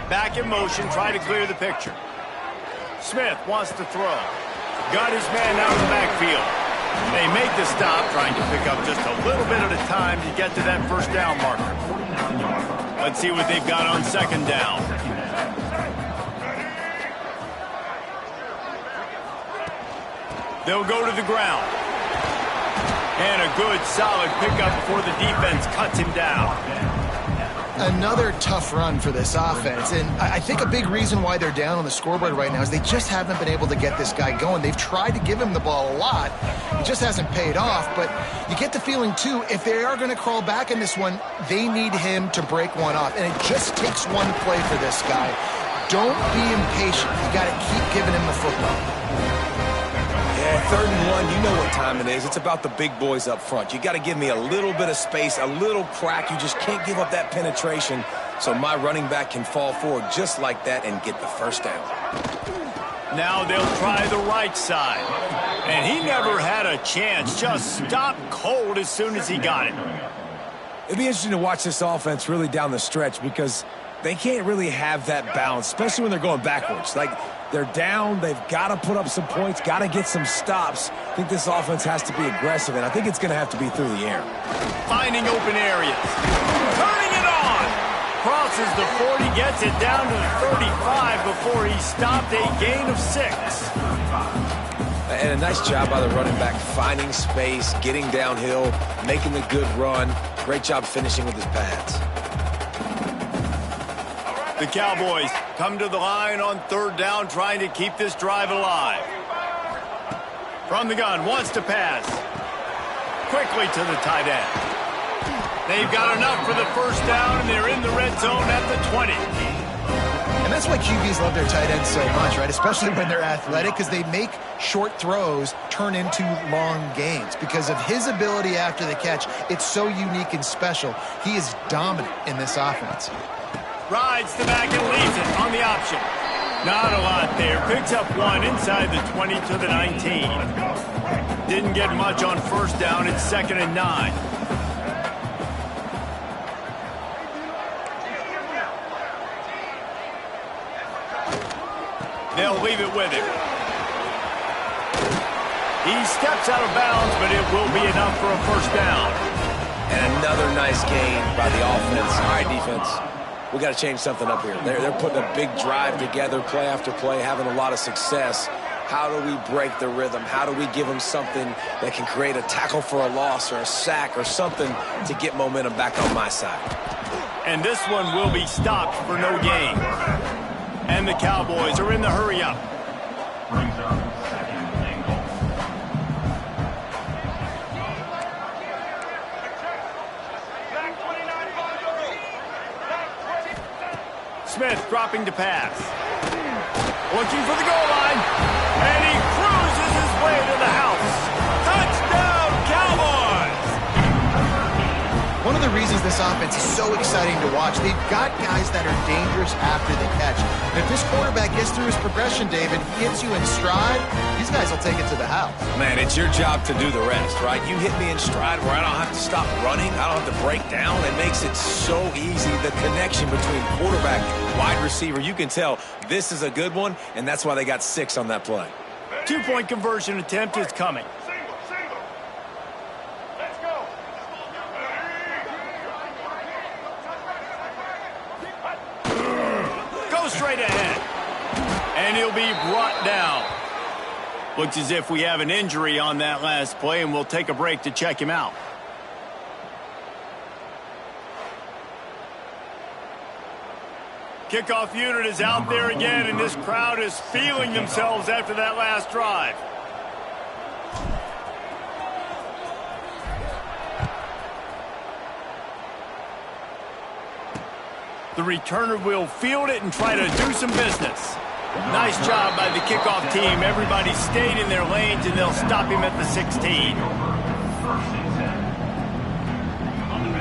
A: Back in motion, try to clear the picture. Smith wants to throw. Got his man out of the backfield. They make the stop, trying to pick up just a little bit at a time to get to that first down marker. Let's see what they've got on second down. They'll go to the ground. And a good, solid pickup before the defense cuts him down.
B: Another tough run for this offense, and I think a big reason why they're down on the scoreboard right now is they just haven't been able to get this guy going. They've tried to give him the ball a lot. It just hasn't paid off, but you get the feeling, too, if they are going to crawl back in this one, they need him to break one off, and it just takes one play for this guy. Don't be impatient. You got to keep giving him the football.
C: Yeah, 3rd and 1, you know what time it is. It's about the big boys up front. You got to give me a little bit of space, a little crack. You just can't give up that penetration so my running back can fall forward just like that and get the first down.
A: Now they'll try the right side. And he never had a chance. Just stopped cold as soon as he got it.
C: It'd be interesting to watch this offense really down the stretch because they can't really have that balance, especially when they're going backwards. Like, they're down, they've got to put up some points, got to get some stops. I think this offense has to be aggressive, and I think it's going to have to be through the air.
A: Finding open areas. Turning it on. Crosses the 40, gets it down to the 35 before he stopped, a gain of 6.
C: And a nice job by the running back, finding space, getting downhill, making the good run. Great job finishing with his pads.
A: The Cowboys come to the line on 3rd down, trying to keep this drive alive. From the gun, wants to pass. Quickly to the tight end. They've got enough for the 1st down, and they're in the red zone at the 20.
B: And that's why QBs love their tight ends so much, right? Especially when they're athletic, because they make short throws turn into long gains. Because of his ability after the catch, it's so unique and special. He is dominant in this offense.
A: Rides the back and leaves it on the option. Not a lot there. Picks up 1 inside the 20 to the 19. Didn't get much on 1st down. It's 2nd and 9. They'll leave it with him. He steps out of bounds, but it will be enough for a 1st down.
C: And another nice gain by the offense. All right, defense. We got to change something up here. They're putting a big drive together, play after play, having a lot of success. How do we break the rhythm? How do we give them something that can create a tackle for a loss or a sack or something to get momentum back on my side?
A: And this one will be stopped for no gain. And the Cowboys are in the hurry-up. Smith dropping to pass. Looking for the goal line. And he cruises his way to the house. Touchdown, Cowboys!
B: One of the reasons this offense is so exciting to watch, they've got guys that are dangerous after the catch. And if this quarterback gets through his progression, David, gets you in stride, these guys will take it to the house.
C: Man, it's your job to do the rest, right? You hit me in stride where I don't have to stop running. I don't have to break down. It makes it so easy. The connection between quarterback, wide receiver, you can tell this is a good one, and that's why they got 6 on that play.
A: 2-point conversion attempt is coming. Straight ahead. And he'll be brought down. Looks as if we have an injury on that last play, and we'll take a break to check him out. Kickoff unit is out there again, and this crowd is feeling themselves after that last drive. The returner will field it and try to do some business. Nice job by the kickoff team. Everybody stayed in their lanes, and they'll stop him at the 16.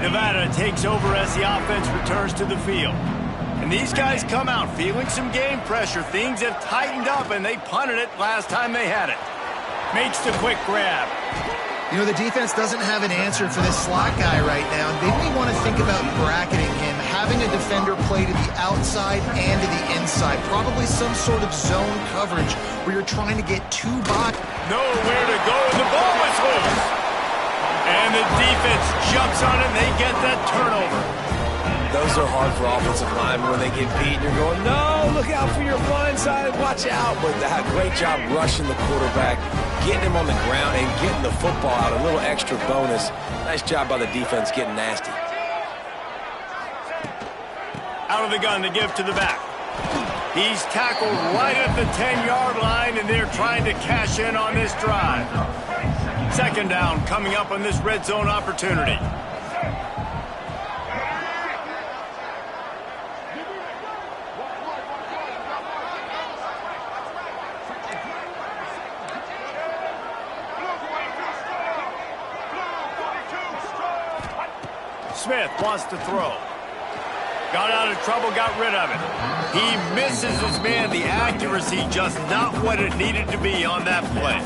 A: Nevada takes over as the offense returns to the field. And these guys come out feeling some game pressure. Things have tightened up, and they punted it last time they had it. Makes the quick grab.
B: You know, the defense doesn't have an answer for this slot guy right now. They may want to think about bracketing him, having a defender play to the outside and to the inside. Probably some sort of zone coverage where you're trying to get 2 box.
A: Nowhere to go, and the ball is loose. And the defense jumps on it, and they get that turnover.
C: Those are hard for offensive linemen when they get beat. You're going, no, look out for your blind side, watch out. But that great job rushing the quarterback, getting him on the ground, and getting the football out. A little extra bonus. Nice job by the defense getting nasty.
A: Out of the gun to give to the back. He's tackled right at the 10-yard line, and they're trying to cash in on this drive. Second down coming up on this red zone opportunity. Smith wants to throw. Got out of trouble, got rid of it. He misses his man. The accuracy just not what it needed to be on that play.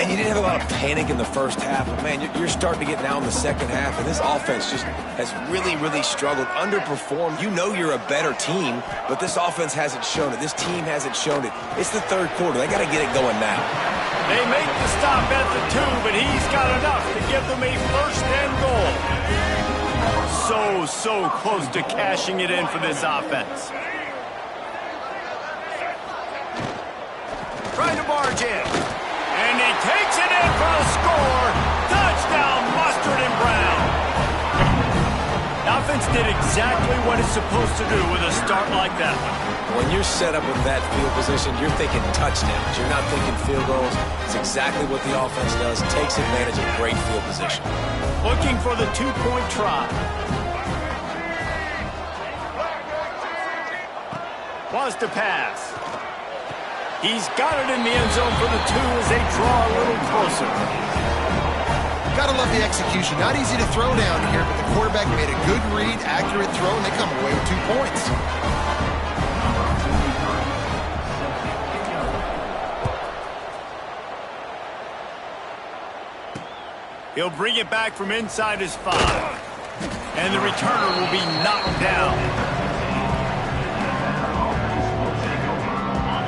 C: And you didn't have a lot of panic in the first half, but, man, you're starting to get now in the second half, and this offense just has really, really struggled, underperformed. You know you're a better team, but this offense hasn't shown it. This team hasn't shown it. It's the third quarter. They got to get it going now.
A: They make the stop at the 2, but he's got enough to give them a first and goal. So close to cashing it in for this offense. Trying to barge in. And he takes it in for a score. Touchdown, Mustard and Brown. The offense did exactly what it's supposed to do with a start like that one.
C: When you're set up with that field position, you're thinking touchdowns. You're not thinking field goals. It's exactly what the offense does. Takes advantage of great field position.
A: Looking for the 2-point try. Wants to pass. He's got it in the end zone for the 2 as they draw a little closer.
B: Gotta love the execution. Not easy to throw down here, but the quarterback made a good read, accurate throw, and they come away with 2 points.
A: He'll bring it back from inside his 5. And the returner will be knocked down.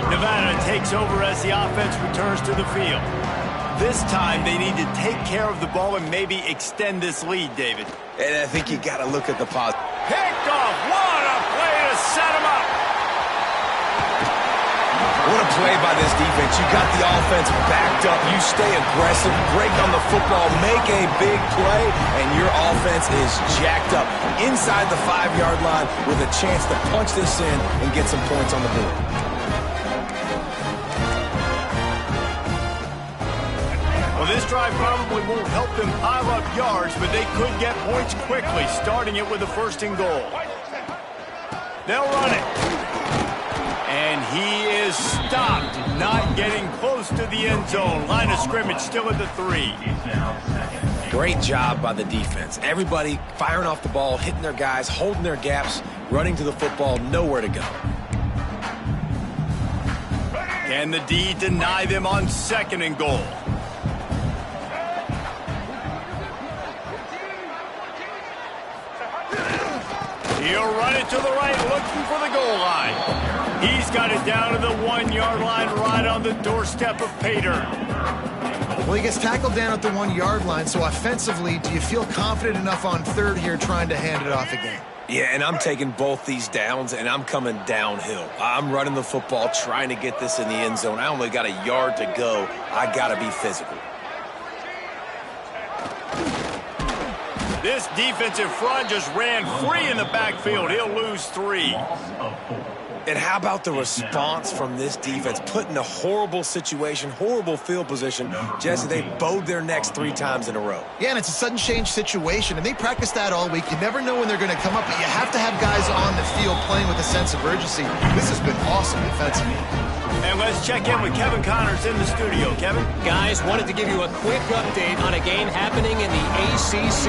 A: Nevada takes over as the offense returns to the field. This time they need to take care of the ball and maybe extend this lead, David.
C: And I think you got to look at the positive.
A: Picked off. What a play to set him up.
C: What a play by this defense. You got the offense backed up. You stay aggressive, break on the football, make a big play, and your offense is jacked up inside the 5-yard line with a chance to punch this in and get some points on the board.
A: Well, this drive probably won't help them pile up yards, but they could get points quickly, starting it with a 1st and goal. They'll run it. And he is stopped, not getting close to the end zone. Line of scrimmage still at the 3.
C: Great job by the defense. Everybody firing off the ball, hitting their guys, holding their gaps, running to the football, nowhere to go.
A: Can the D deny them on 2nd and goal? He'll run it to the right, looking for the goal line. He's got it down to the 1-yard line, right on the doorstep of Pater.
B: Well, he gets tackled down at the 1-yard line, so offensively, do you feel confident enough on 3rd here trying to hand it off again?
C: Yeah, and I'm taking both these downs, and I'm coming downhill. I'm running the football, trying to get this in the end zone. I only got a yard to go. I got to be physical.
A: This defensive front just ran free in the backfield. He'll lose 3.
C: And how about the response from this defense? Put in a horrible situation, horrible field position. Jesse, they bowed their necks 3 times in a row.
B: Yeah, and it's a sudden change situation, and they practice that all week. You never know when they're going to come up, but you have to have guys on the field playing with a sense of urgency. This has been awesome defensively.
A: And let's check in with Kevin Connors in the studio. Kevin?
D: Guys, wanted to give you a quick update on a game happening in the ACC.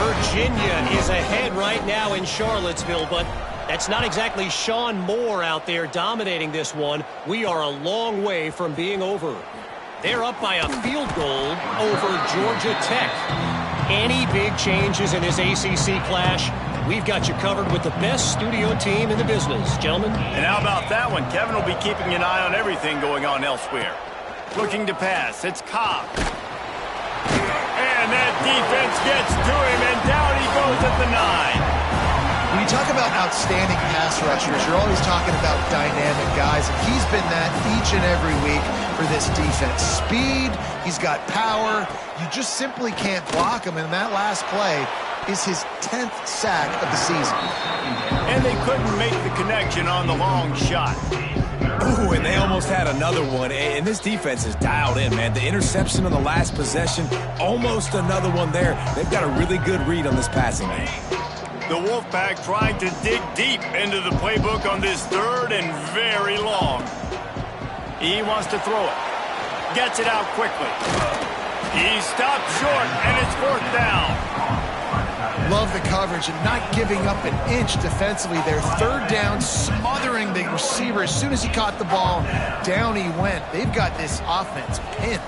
D: Virginia is ahead right now in Charlottesville, but that's not exactly Sean Moore out there dominating this one. We are a long way from being over. They're up by a field goal over Georgia Tech. Any big changes in this ACC clash? We've got you covered with the best studio team in the business, gentlemen.
A: And how about that one? Kevin will be keeping an eye on everything going on elsewhere. Looking to pass. It's Cobb. And that defense gets to him, and down he goes at the 9.
B: When you talk about outstanding pass rushers, you're always talking about dynamic guys, and he's been that each and every week for this defense. Speed, he's got power. You just simply can't block him, and that last play is his 10th sack of the season.
A: And they couldn't make the connection on the long shot.
C: Ooh, and they almost had another one, and this defense is dialed in, man. The interception on the last possession, almost another one there. They've got a really good read on this passing game.
A: The Wolfpack trying to dig deep into the playbook on this third and very long. He wants to throw it. Gets it out quickly. He stopped short, and it's 4th down.
B: Love the coverage and not giving up an inch defensively there. 3rd down, smothering the receiver. As soon as he caught the ball, down he went. They've got this offense pinned.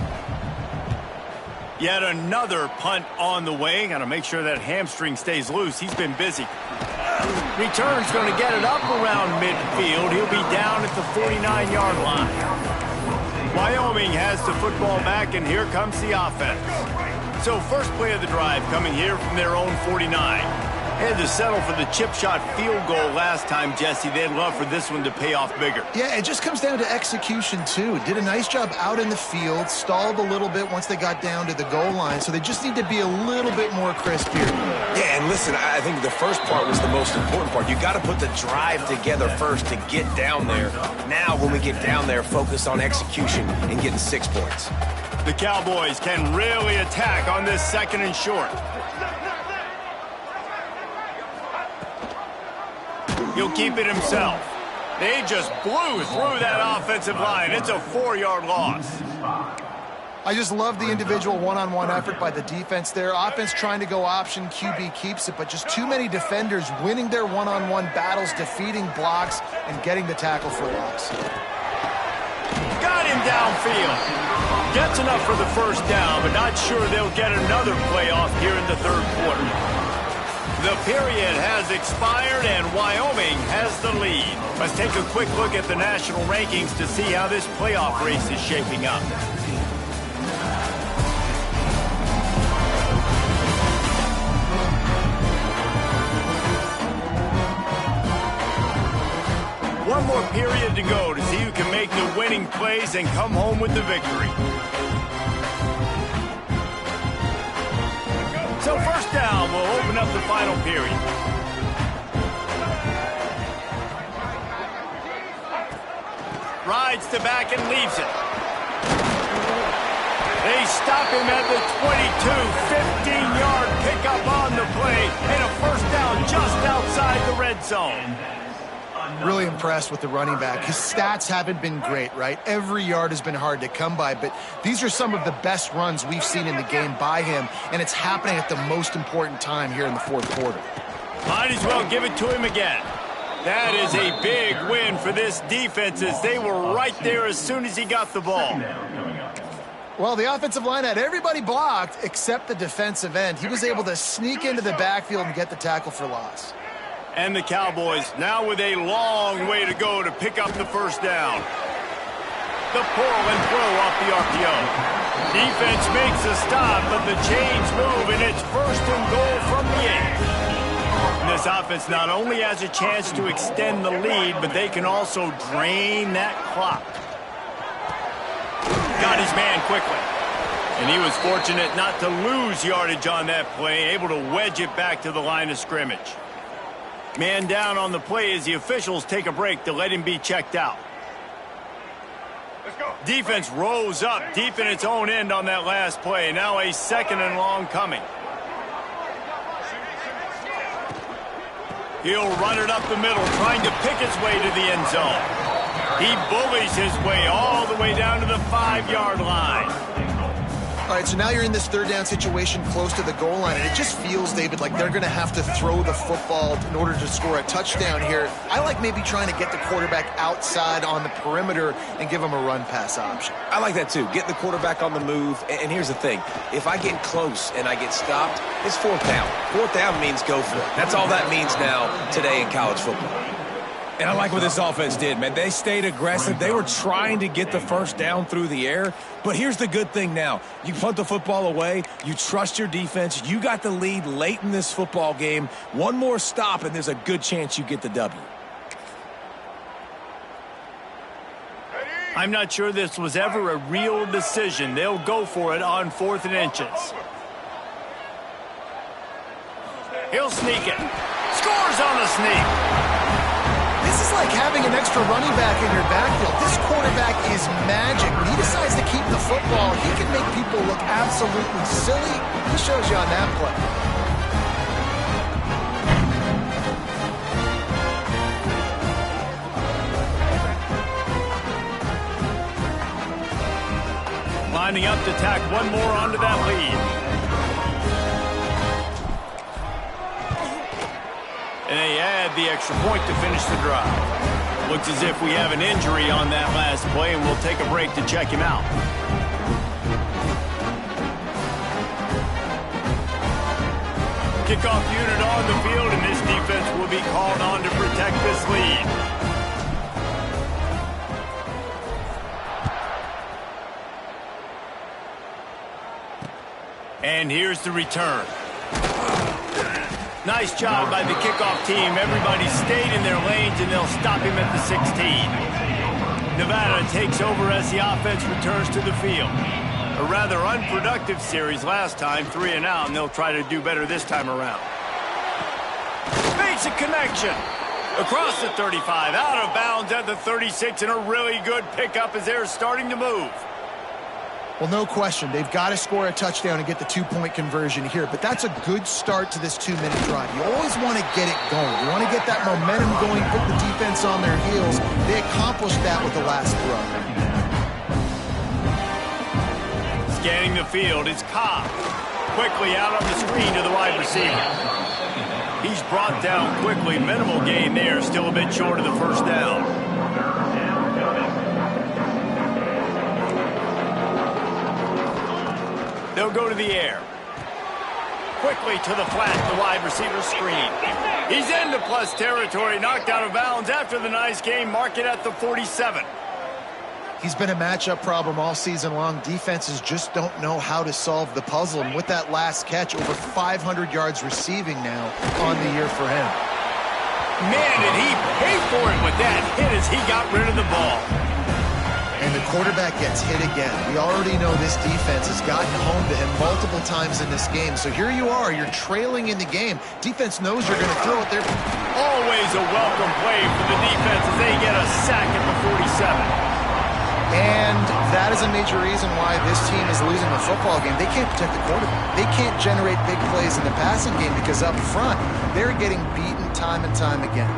A: Yet another punt on the way. Got to make sure that hamstring stays loose. He's been busy. Return's going to get it up around midfield. He'll be down at the 49-yard line. Wyoming has the football back, and here comes the offense. So first play of the drive coming here from their own 49. Had to settle for the chip shot field goal last time, Jesse. They'd love for this one to pay off bigger.
B: Yeah, it just comes down to execution, too. Did a nice job out in the field, stalled a little bit once they got down to the goal line, so they just need to be a little bit more crisp here.
C: Yeah, and listen, I think the first part was the most important part. You got to put the drive together first to get down there. Now, when we get down there, focus on execution and getting 6 points.
A: The Cowboys can really attack on this 2nd and short. He'll keep it himself. They just blew through that offensive line. It's a 4-yard loss.
B: I just love the individual one-on-one effort by the defense there. Offense trying to go option, QB keeps it, but just too many defenders winning their one-on-one battles, defeating blocks, and getting the tackle for loss.
A: Got him downfield. Gets enough for the 1st down, but not sure they'll get another play off here in the 3rd quarter. The period has expired, and Wyoming has the lead. Let's take a quick look at the national rankings to see how this playoff race is shaping up. One more period to go to see who can make the winning plays and come home with the victory. So 1st down will open up the final period. Rides to back and leaves it. They stop him at the 22, 15-yard pickup on the play, and a 1st down just outside the red zone.
B: Really impressed with the running back. His stats haven't been great, right? Every yard has been hard to come by, but these are some of the best runs we've seen in the game by him, and it's happening at the most important time here in the 4th quarter.
A: Might as well give it to him again. That is a big win for this defense, as they were right there as soon as he got the ball.
B: Well, the offensive line had everybody blocked except the defensive end. He was able to sneak into the backfield and get the tackle for loss.
A: And the Cowboys now with a long way to go to pick up the 1st down. The pull and throw off the RPO. Defense makes a stop, but the chains move, and it's 1st and goal from the 8. This offense not only has a chance to extend the lead, but they can also drain that clock. Got his man quickly. And he was fortunate not to lose yardage on that play, able to wedge it back to the line of scrimmage. Man down on the play as the officials take a break to let him be checked out. Let's go. Defense rose up deep in its own end on that last play. Now a 2nd and long coming. He'll run it up the middle, trying to pick his way to the end zone. He bullies his way all the way down to the 5-yard line.
B: All right, so now you're in this 3rd down situation close to the goal line, and it just feels, David, like they're going to have to throw the football in order to score a touchdown here. I like maybe trying to get the quarterback outside on the perimeter and give him a run-pass option.
C: I like that, too. Get the quarterback on the move. And here's the thing. If I get close and I get stopped, it's 4th down. 4th down means go for it. That's all that means now today in college football. And I like what this offense did, man. They stayed aggressive. They were trying to get the first down through the air. But here's the good thing now. You punt the football away. You trust your defense. You got the lead late in this football game. One more stop, and there's a good chance you get the W.
A: I'm not sure this was ever a real decision. They'll go for it on 4th and inches. He'll sneak it. Scores on the sneak.
B: This is like having an extra running back in your backfield. This quarterback is magic. When he decides to keep the football, he can make people look absolutely silly. He shows you on that play.
A: Lining up to tack one more onto that lead. And they add the extra point to finish the drive. Looks as if we have an injury on that last play, and we'll take a break to check him out. Kickoff unit on the field, and this defense will be called on to protect this lead. And here's the return. Nice job by the kickoff team. Everybody stayed in their lanes, and they'll stop him at the 16. Nevada takes over as the offense returns to the field. A rather unproductive series last time, 3 and out, and they'll try to do better this time around. Makes a connection. Across the 35, out of bounds at the 36, and a really good pickup as they're starting to move.
B: Well, no question. They've got to score a touchdown and get the 2-point conversion here. But that's a good start to this 2-minute drive. You always want to get it going. You want to get that momentum going, put the defense on their heels. They accomplished that with the last throw.
A: Scanning the field, it's Cobb. Quickly out on the screen to the wide receiver. He's brought down quickly. Minimal gain there. Still a bit short of the first down. They'll go to the air. Quickly to the flat, the wide receiver screen. He's into plus territory, knocked out of bounds after the nice game. Mark it at the 47.
B: He's been a matchup problem all season long. Defenses just don't know how to solve the puzzle. And with that last catch, over 500 yards receiving now on the year for him.
A: Man, did he pay for it with that hit as he got rid of the ball.
B: And the quarterback gets hit again. We already know this defense has gotten home to him multiple times in this game. So here you are, you're trailing in the game. Defense knows you're going to throw it there.
A: Always a welcome play for the defense as they get a sack at the 47.
B: And that is a major reason why this team is losing the football game. They can't protect the quarterback. They can't generate big plays in the passing game because up front, they're getting beaten time and time again.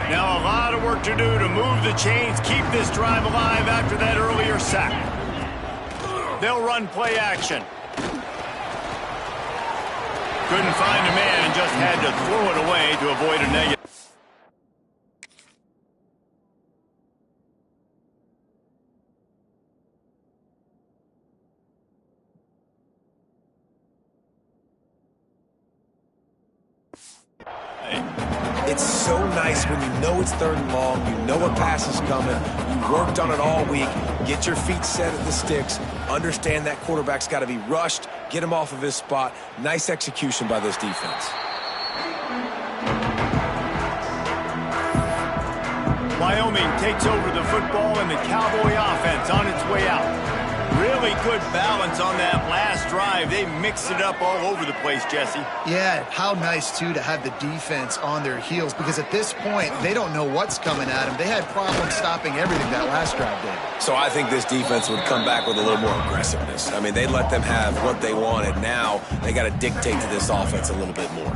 A: Now a lot of work to do to move the chains, keep this drive alive after that earlier sack. They'll run play action. Couldn't find a man and just had to throw it away to avoid a negative.
C: It's so nice when you know it's 3rd and long, you know a pass is coming, you worked on it all week, get your feet set at the sticks, understand that quarterback's got to be rushed, get him off of his spot. Nice execution by this defense.
A: Wyoming takes over the football and the Cowboy offense on its way out. Really good balance on that last drive. They mixed it up all over the place, Jesse.
B: Yeah, how nice, too, to have the defense on their heels because at this point, they don't know what's coming at them. They had problems stopping everything that last drive did.
C: So I think this defense would come back with a little more aggressiveness. I mean, they let them have what they wanted. Now they got to dictate to this offense a little bit more.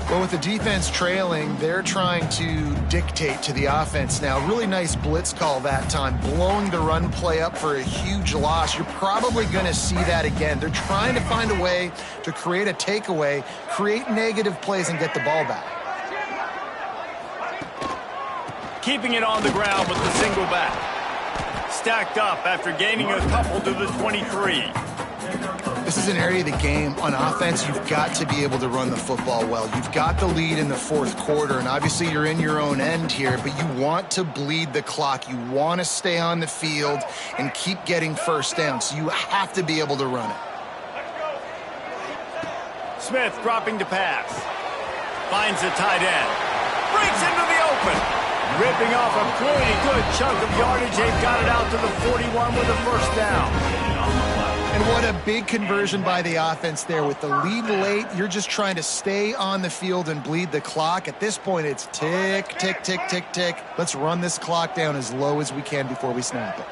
B: Well, with the defense trailing, they're trying to dictate to the offense now. Really nice blitz call that time, blowing the run play up for a huge loss. You're probably going to see that again. They're trying to find a way to create a takeaway, create negative plays, and get the ball back.
A: Keeping it on the ground with the single back. Stacked up after gaining a couple to the 23.
B: This is an area of the game on offense you've got to be able to run the football well. You've got the lead in the fourth quarter, and obviously you're in your own end here, but you want to bleed the clock. You want to stay on the field and keep getting first down, so you have to be able to run it.
A: Smith dropping to pass. Finds the tight end. Breaks into the open. Ripping off a pretty good chunk of yardage. They've got it out to the 41 with a first down.
B: And what a big conversion by the offense there. With the lead late, you're just trying to stay on the field and bleed the clock. At this point, it's tick, tick, tick, tick, tick. Let's run this clock down as low as we can before we snap it.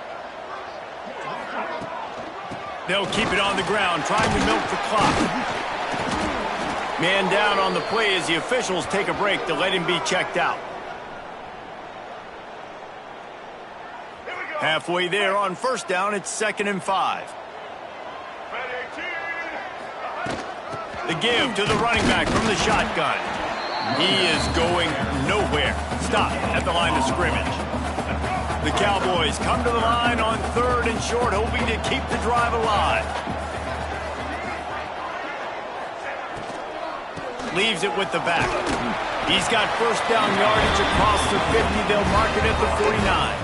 A: They'll keep it on the ground, trying to milk the clock. Man down on the play as the officials take a break to let him be checked out. Halfway there on first down, it's 2nd and 5. The give to the running back from the shotgun. He is going nowhere. Stop at the line of scrimmage. The Cowboys come to the line on 3rd and short, hoping to keep the drive alive. Leaves it with the back. He's got first down yardage across the 50. They'll mark it at the 49.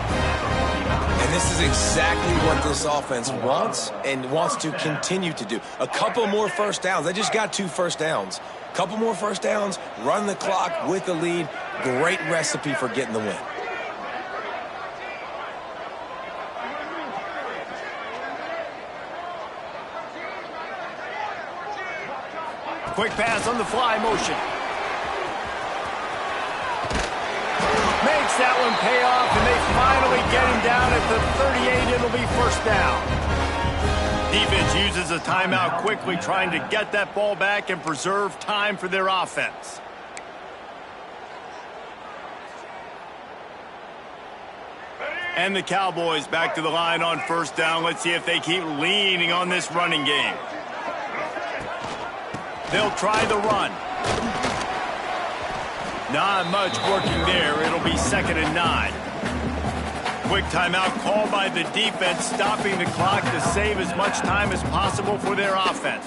C: And this is exactly what this offense wants and wants to continue to do. A couple more first downs. They just got 2 first downs. A couple more first downs, run the clock with the lead. Great recipe for getting the win.
A: Quick pass on the fly motion. Makes that one pay off, and they finally get him down at the 38. It'll be first down. Defense uses a timeout quickly, trying to get that ball back and preserve time for their offense. And the Cowboys back to the line on first down. Let's see if they keep leaning on this running game. They'll try the run. Not much working there. It'll be 2nd and 9. Quick timeout called by the defense, stopping the clock to save as much time as possible for their offense.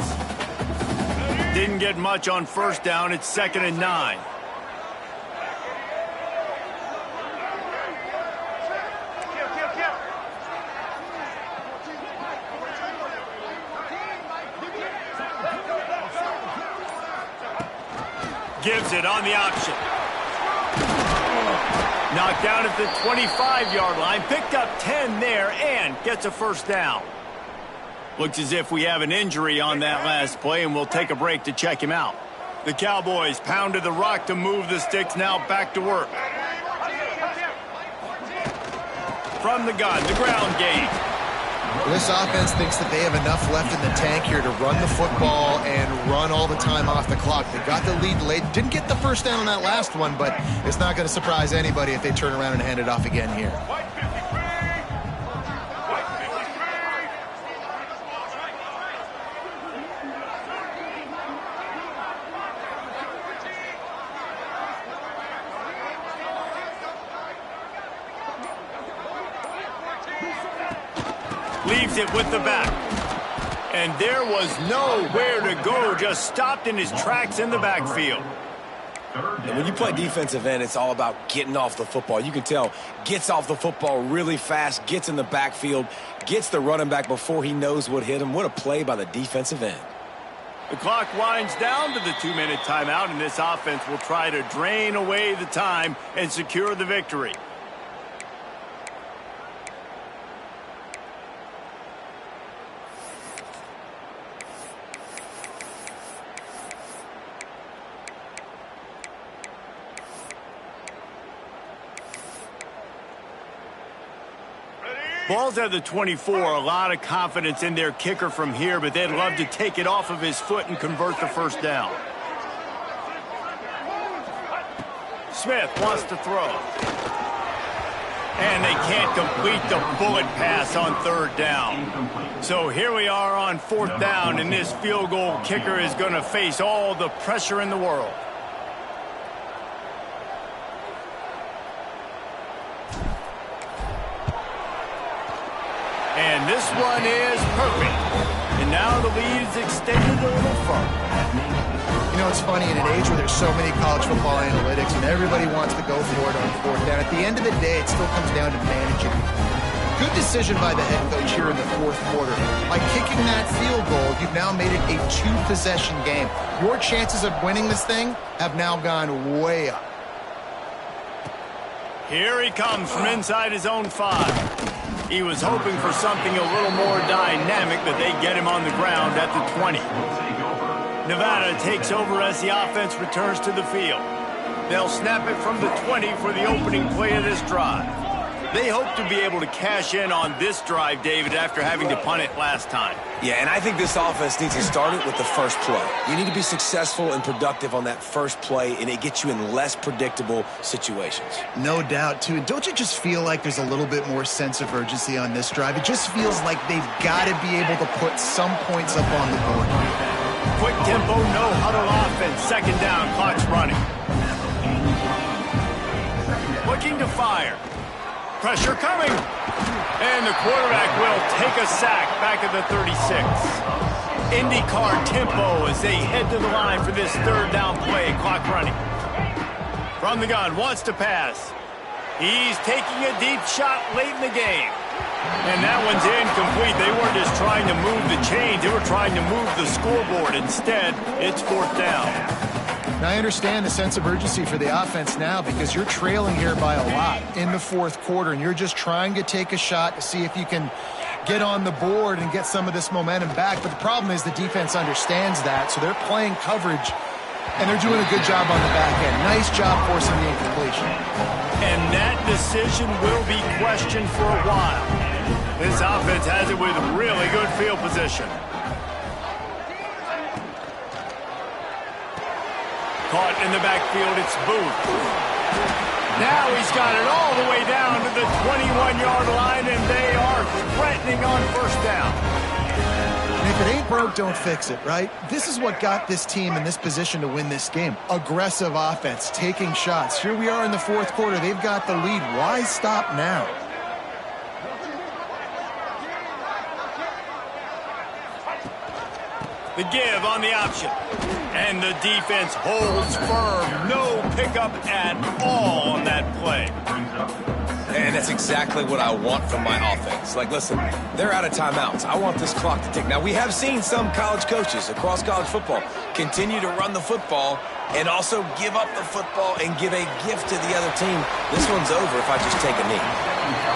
A: Didn't get much on first down. It's 2nd and 9. Gives it on the option. Knocked down at the 25-yard line. Picked up 10 there and gets a first down. Looks as if we have an injury on that last play, and we'll take a break to check him out. The Cowboys pounded the rock to move the sticks. Now back to work. From the gun, the ground game.
B: This offense thinks that they have enough left in the tank here to run the football and run all the time off the clock. They got the lead late. Didn't get the first down on that last one, but it's not going to surprise anybody if they turn around and hand it off again here.
A: Leaves it with the back. And there was nowhere to go. Just stopped in his tracks in the backfield.
C: And when you play defensive end, it's all about getting off the football. You can tell, gets off the football really fast, gets in the backfield, gets the running back before he knows what hit him. What a play by the defensive end.
A: The clock winds down to the 2-minute timeout, and this offense will try to drain away the time and secure the victory. Ball's at the 24. A lot of confidence in their kicker from here, but they'd love to take it off of his foot and convert the first down. Smith wants to throw. And they can't complete the bullet pass on 3rd down. So here we are on 4th down, and this field goal kicker is going to face all the pressure in the world. And this one is perfect. And now the lead is extended a little further.
B: You know, it's funny, in an age where there's so many college football analytics and everybody wants to go for it on fourth down, at the end of the day, it still comes down to managing. Good decision by the head coach here in the fourth quarter. By kicking that field goal, you've now made it a two-possession game. Your chances of winning this thing have now gone way up.
A: Here he comes from inside his own 5. He was hoping for something a little more dynamic, but they get him on the ground at the 20. Nevada takes over as the offense returns to the field. They'll snap it from the 20 for the opening play of this drive. They hope to be able to cash in on this drive, David, after having to punt it last time.
C: Yeah, and I think this offense needs to start it with the first play. You need to be successful and productive on that first play, and it gets you in less predictable situations.
B: No doubt, too. And don't you just feel like there's a little bit more sense of urgency on this drive? It just feels like they've got to be able to put some points up on the board.
A: Quick tempo, no huddle offense. Second down, clock's running. Looking to fire. Pressure coming. And the quarterback will take a sack back at the 36. IndyCar tempo as they head to the line for this third down play. Clock running. From the gun, wants to pass. He's taking a deep shot late in the game. And that one's incomplete. They weren't just trying to move the chains. They were trying to move the scoreboard. Instead, it's fourth down.
B: Now, I understand the sense of urgency for the offense now because you're trailing here by a lot in the fourth quarter, and you're just trying to take a shot to see if you can get on the board and get some of this momentum back. But the problem is the defense understands that, so they're playing coverage, and they're doing a good job on the back end. Nice job forcing the incompletion.
A: And that decision will be questioned for a while. This offense has it with really good field position. Caught in the backfield, it's Booth. Now he's got it all the way down to the 21-yard line, and they are threatening on first down.
B: And if it ain't broke, don't fix it, right? This is what got this team in this position to win this game. Aggressive offense, taking shots. Here we are in the fourth quarter. They've got the lead. Why stop now?
A: The give on the option. And the defense holds firm. No pickup at all on that play.
C: And that's exactly what I want from my offense. Like, listen, they're out of timeouts. I want this clock to tick. Now, we have seen some college coaches across college football continue to run the football and also give up the football and give a gift to the other team. This one's over if I just take a knee.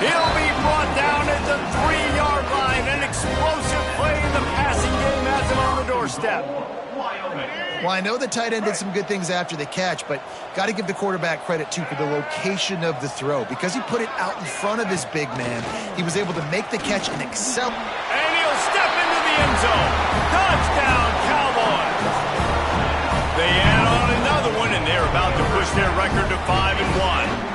A: He'll be brought down at the 3-yard line. An explosive play in the passing game has him on the doorstep.
B: Well, I know the tight end did some good things after the catch, but got to give the quarterback credit, too, for the location of the throw. Because he put it out in front of his big man, he was able to make the catch and excel.
A: And he'll step into the end zone. Touchdown, Cowboys. They add on another one, and they're about to push their record to 5-1.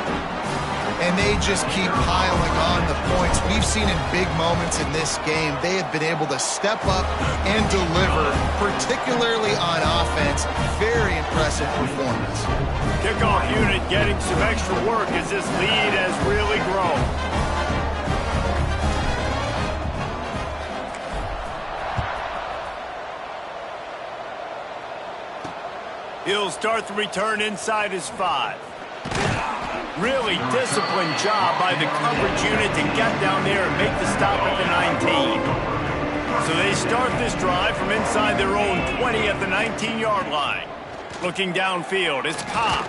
B: And they just keep piling on the points. We've seen in big moments in this game, they have been able to step up and deliver, particularly on offense. Very impressive performance.
A: Kickoff unit getting some extra work as this lead has really grown. He'll start the return inside his 5. Really disciplined job by the coverage unit to get down there and make the stop at the 19. So they start this drive from inside their own 20 at the 19-yard line. Looking downfield, it's Cobb.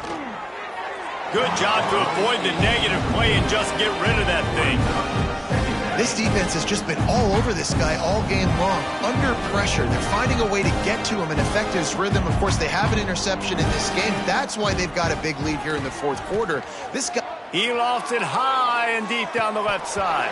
A: Good job to avoid the negative play and just get rid of that thing.
B: This defense has just been all over this guy all game long. Under pressure, they're finding a way to get to him and affect his rhythm. Of course, they have an interception in this game. That's why they've got a big lead here in the fourth quarter. This guy...
A: He lofts it high and deep down the left side.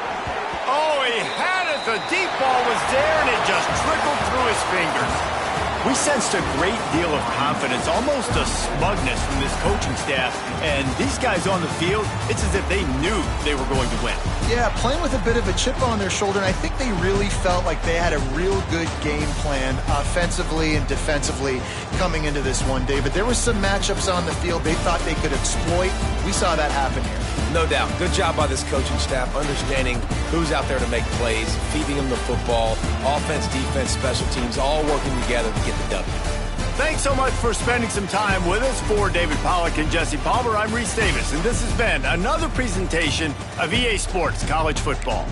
A: Oh, he had it. The deep ball was there, and it just trickled through his fingers. We sensed a great deal of confidence, almost a smugness from this coaching staff. And these guys on the field, it's as if they knew they were going to win.
B: Yeah, playing with a bit of a chip on their shoulder, and I think they really felt like they had a real good game plan offensively and defensively coming into this one, David. There were some matchups on the field they thought they could exploit. We saw that happen here.
C: No doubt. Good job by this coaching staff, understanding who's out there to make plays, feeding them the football, offense, defense, special teams, all working together to get the W.
A: Thanks so much for spending some time with us. For David Pollack and Jesse Palmer, I'm Reese Davis, and this has been another presentation of EA Sports College Football.